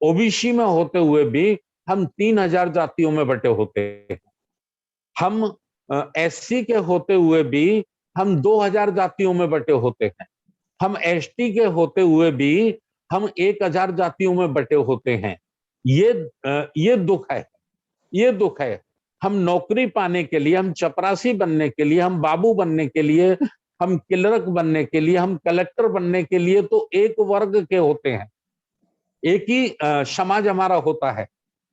OBC में होते हुए भी हम 3000 जातियों में बटे होते हैं। हम SC के होते हुए भी हम 2000 जातियों में बटे होते हैं। हम ST के होते हुए भी हम 1000 जातियों में बटे होते हैं। ये दुख है, ये दुख है। हम नौकरी पाने के लिए, हम चपरासी बनने के लिए, हम बाबू बनने के लिए, हम क्लर्क बनने के लिए, हम कलेक्टर बनने के लिए तो एक वर्ग के होते हैं, एक ही समाज हमारा होता है।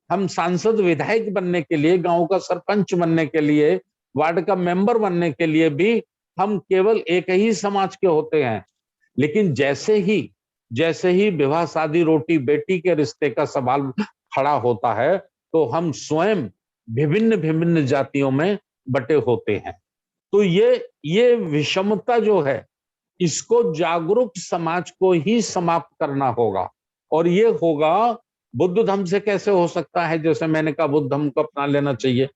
हम सांसद विधायक बनने के लिए, गांव का सरपंच बनने के लिए, वार्ड का मेंबर बनने के लिए भी हम केवल एक ही समाज के होते हैं। लेकिन जैसे ही विवाह शादी रोटी बेटी के रिश्ते का सवाल खड़ा होता है तो हम स्वयं विभिन्न विभिन्न जातियों में बटे होते हैं। तो ये विषमता जो है, इसको जागरूक समाज को ही समाप्त करना होगा। और ये होगा बुद्ध धर्म से कैसे हो सकता है? जैसे मैंने कहा बुद्ध धर्म को अपना लेना चाहिए,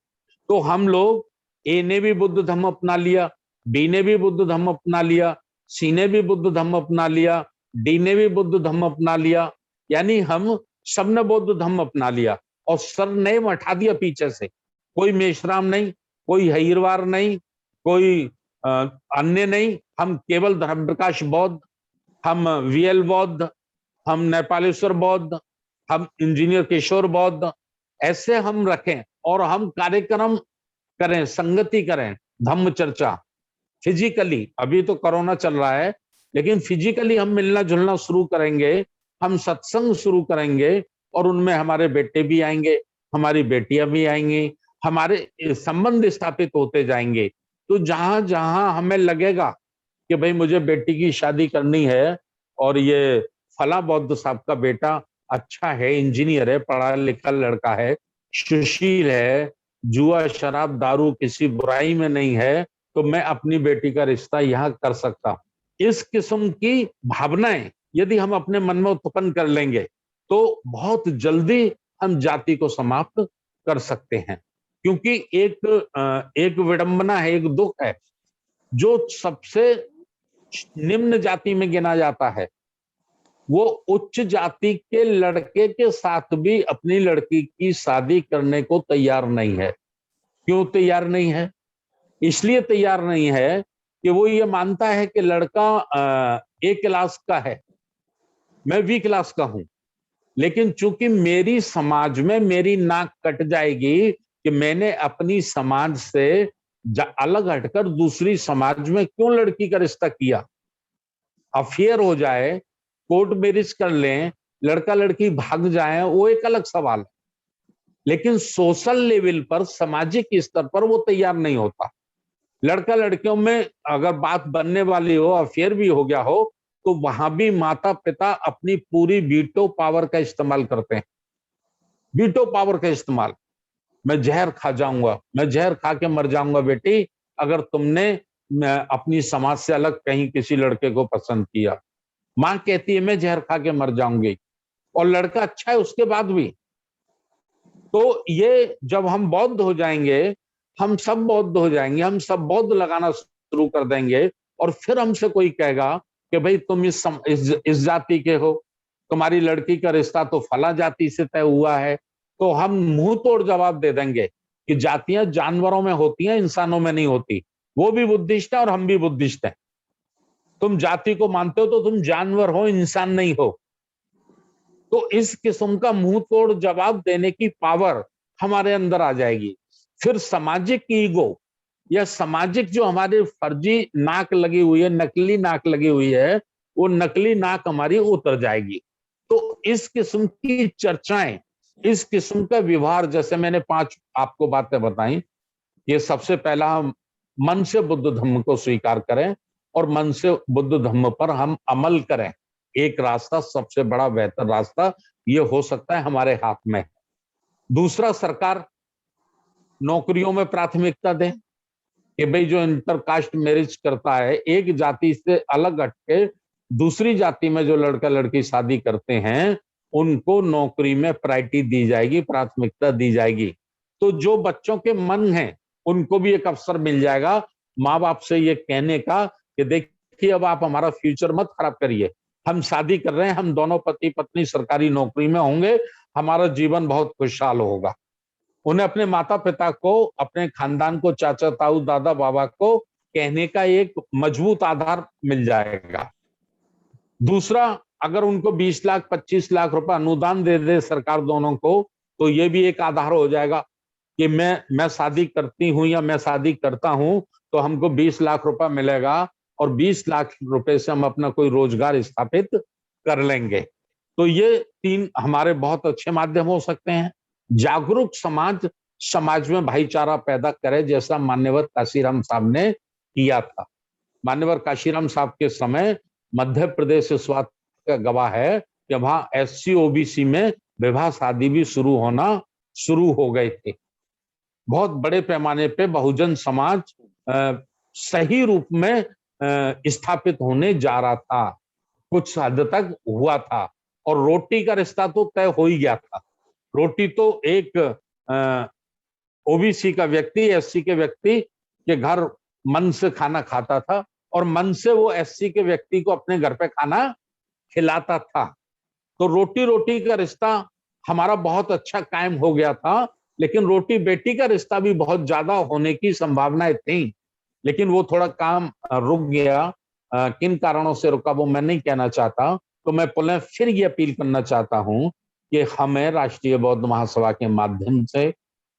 तो हम लोग A ने भी बुद्ध धर्म अपना लिया, B ने भी बुद्ध धर्म अपना लिया, C ने भी बुद्ध धर्म अपना लिया, D ने भी बुद्ध धर्म अपना लिया, यानी हम सबने बौद्ध धर्म अपना लिया और सरनेम हटा दिया पीछे से। कोई मेश्राम नहीं, कोई हईरवार नहीं, कोई अन्य नहीं, हम केवल धर्म प्रकाश बौद्ध हम वीएल बौद्ध, हम नेपालेश्वर बौद्ध, हम इंजीनियर किशोर बौद्ध, ऐसे हम रखें और हम कार्यक्रम करें, संगति करें, धम्म चर्चा फिजिकली। अभी तो कोरोना चल रहा है, लेकिन फिजिकली हम मिलना जुलना शुरू करेंगे, हम सत्संग शुरू करेंगे और उनमें हमारे बेटे भी आएंगे, हमारी बेटियां भी आएंगी, हमारे संबंध स्थापित होते जाएंगे। तो जहां जहां हमें लगेगा कि भाई मुझे बेटी की शादी करनी है और ये फला बौद्ध साहब का बेटा अच्छा है, इंजीनियर है, पढ़ा लिखा लड़का है, सुशील है, जुआ शराब दारू किसी बुराई में नहीं है, तो मैं अपनी बेटी का रिश्ता यहाँ कर सकता हूं। इस किस्म की भावनाएं यदि हम अपने मन में उत्पन्न कर लेंगे तो बहुत जल्दी हम जाति को समाप्त कर सकते हैं। क्योंकि एक विडंबना है, एक दुख है, जो सबसे निम्न जाति में गिना जाता है वो उच्च जाति के लड़के के साथ भी अपनी लड़की की शादी करने को तैयार नहीं है। क्यों तैयार नहीं है? इसलिए तैयार नहीं है कि वो ये मानता है कि लड़का ए क्लास का है, मैं बी क्लास का हूं, लेकिन चूंकि मेरी समाज में मेरी नाक कट जाएगी कि मैंने अपनी समाज से अलग हटकर दूसरी समाज में क्यों लड़की का रिश्ता किया। अफेयर हो जाए, कोर्ट मैरिज कर लें, लड़का लड़की भाग जाए, वो एक अलग सवाल है, लेकिन सोशल लेवल पर, सामाजिक स्तर पर वो तैयार नहीं होता। लड़का लड़कियों में अगर बात बनने वाली हो, अफेयर भी हो गया हो, तो वहां भी माता पिता अपनी पूरी वीटो पावर का इस्तेमाल करते हैं। वीटो पावर का इस्तेमाल, मैं जहर खा जाऊंगा, मैं जहर खा के मर जाऊंगा बेटी अगर तुमने अपनी समाज से अलग कहीं किसी लड़के को पसंद किया। मां कहती है मैं जहर खा के मर जाऊंगी, और लड़का अच्छा है उसके बाद भी। तो ये जब हम बौद्ध हो जाएंगे, हम सब बौद्ध हो जाएंगे, हम सब बौद्ध लगाना शुरू कर देंगे, और फिर हमसे कोई कहेगा कि भाई तुम इस जाति के हो, तुम्हारी लड़की का रिश्ता तो फला जाति से तय हुआ है, तो हम मुंह तोड़ जवाब दे देंगे कि जातियां जानवरों में होती हैं, इंसानों में नहीं होती। वो भी बुद्धिस्ट है और हम भी बुद्धिस्ट हैं। तुम जाति को मानते हो तो तुम जानवर हो, इंसान नहीं हो। तो इस किस्म का मुंह तोड़ जवाब देने की पावर हमारे अंदर आ जाएगी। फिर सामाजिक ईगो या सामाजिक जो हमारे फर्जी नाक लगी हुई है, नकली नाक लगी हुई है, वो नकली नाक हमारी उतर जाएगी। तो इस किस्म की चर्चाएं, इस किस्म का व्यवहार, जैसे मैंने 5 आपको बातें बताई, ये सबसे पहला हम मन से बुद्ध धम्म को स्वीकार करें और मन से बुद्ध धम्म पर हम अमल करें। एक रास्ता, सबसे बड़ा बेहतर रास्ता ये हो सकता है हमारे हाथ में। दूसरा, सरकार नौकरियों में प्राथमिकता दे कि भाई जो इंटरकास्ट मैरिज करता है, एक जाति से अलग हटके दूसरी जाति में जो लड़का लड़की शादी करते हैं, उनको नौकरी में प्रायोरिटी दी जाएगी, प्राथमिकता दी जाएगी। तो जो बच्चों के मन हैं उनको भी एक अवसर मिल जाएगा माँ बाप से ये कहने का कि देखिए अब आप हमारा फ्यूचर मत खराब करिए, हम शादी कर रहे हैं, हम दोनों पति पत्नी सरकारी नौकरी में होंगे, हमारा जीवन बहुत खुशहाल होगा। उन्हें अपने माता पिता को, अपने खानदान को, चाचा ताऊ दादा बाबा को कहने का एक मजबूत आधार मिल जाएगा। दूसरा, अगर उनको 20 लाख 25 लाख रुपए अनुदान दे दे सरकार दोनों को, तो ये भी एक आधार हो जाएगा कि मैं शादी करती हूं या मैं शादी करता हूं तो हमको 20 लाख रुपए मिलेगा और 20 लाख रुपए से हम अपना कोई रोजगार स्थापित कर लेंगे। तो ये 3 हमारे बहुत अच्छे माध्यम हो सकते हैं। जागरूक समाज समाज में भाईचारा पैदा करे, जैसा मान्यवर काशीराम साहब ने किया था। मान्यवर काशीराम साहब के समय मध्य प्रदेश इस बात का गवाह है कि वहां SC OBC में विवाह शादी भी शुरू हो गए थे। बहुत बड़े पैमाने पे बहुजन समाज सही रूप में स्थापित होने जा रहा था, कुछ हद तक हुआ था, और रोटी का रिश्ता तो तय हो ही गया था। रोटी तो एक OBC का व्यक्ति, SC के व्यक्ति के घर मन से खाना खाता था और मन से वो SC के व्यक्ति को अपने घर पे खाना खिलाता था। तो रोटी का रिश्ता हमारा बहुत अच्छा कायम हो गया था, लेकिन रोटी बेटी का रिश्ता भी बहुत ज्यादा होने की संभावनाएं थी, लेकिन वो थोड़ा काम रुक गया किन कारणों से रुका वो मैं नहीं कहना चाहता। तो मैं पुनः फिर ये अपील करना चाहता हूं कि हमें राष्ट्रीय बौद्ध महासभा के माध्यम से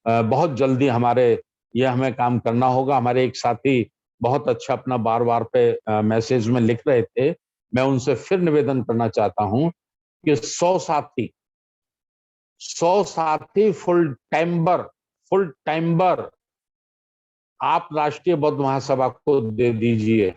बहुत जल्दी हमें काम करना होगा। हमारे एक साथी बहुत अच्छा अपना बार बार पे मैसेज में लिख रहे थे, मैं उनसे फिर निवेदन करना चाहता हूं कि 100 साथी फुल टाइमर आप राष्ट्रीय बौद्ध महासभा को दे दीजिए।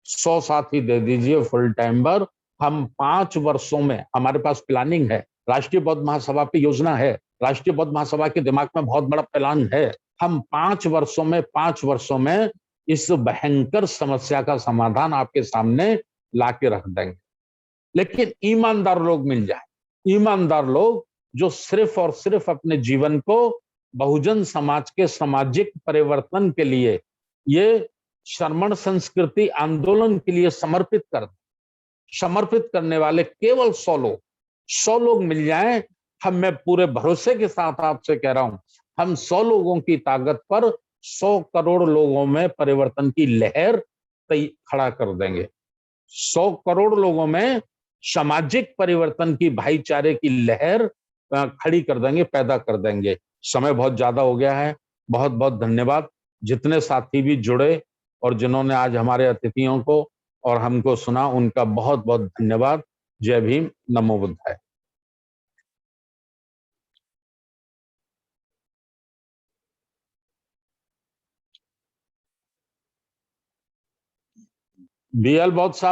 100 साथी दे दीजिए फुल टाइमर। हम 5 वर्षों में, हमारे पास प्लानिंग है, राष्ट्रीय बौद्ध महासभा पे योजना है, राष्ट्रीय बौद्ध महासभा के दिमाग में बहुत बड़ा प्लान है। हम 5 वर्षों में इस भयंकर समस्या का समाधान आपके सामने लाके रख देंगे। लेकिन ईमानदार लोग मिल जाए, ईमानदार लोग जो सिर्फ और सिर्फ अपने जीवन को बहुजन समाज के सामाजिक परिवर्तन के लिए, ये श्रमण संस्कृति आंदोलन के लिए समर्पित करने वाले केवल 100 लोग मिल जाएं। मैं पूरे भरोसे के साथ आपसे कह रहा हूं, हम 100 लोगों की ताकत पर 100 करोड़ लोगों में परिवर्तन की लहर खड़ा कर देंगे। 100 करोड़ लोगों में सामाजिक परिवर्तन की, भाईचारे की लहर खड़ी कर देंगे, पैदा कर देंगे। समय बहुत ज्यादा हो गया है। बहुत बहुत धन्यवाद जितने साथी भी जुड़े और जिन्होंने आज हमारे अतिथियों को और हमको सुना, उनका बहुत बहुत धन्यवाद। जय भीम, नमो बुद्धाय। बीएल बौद्ध साहब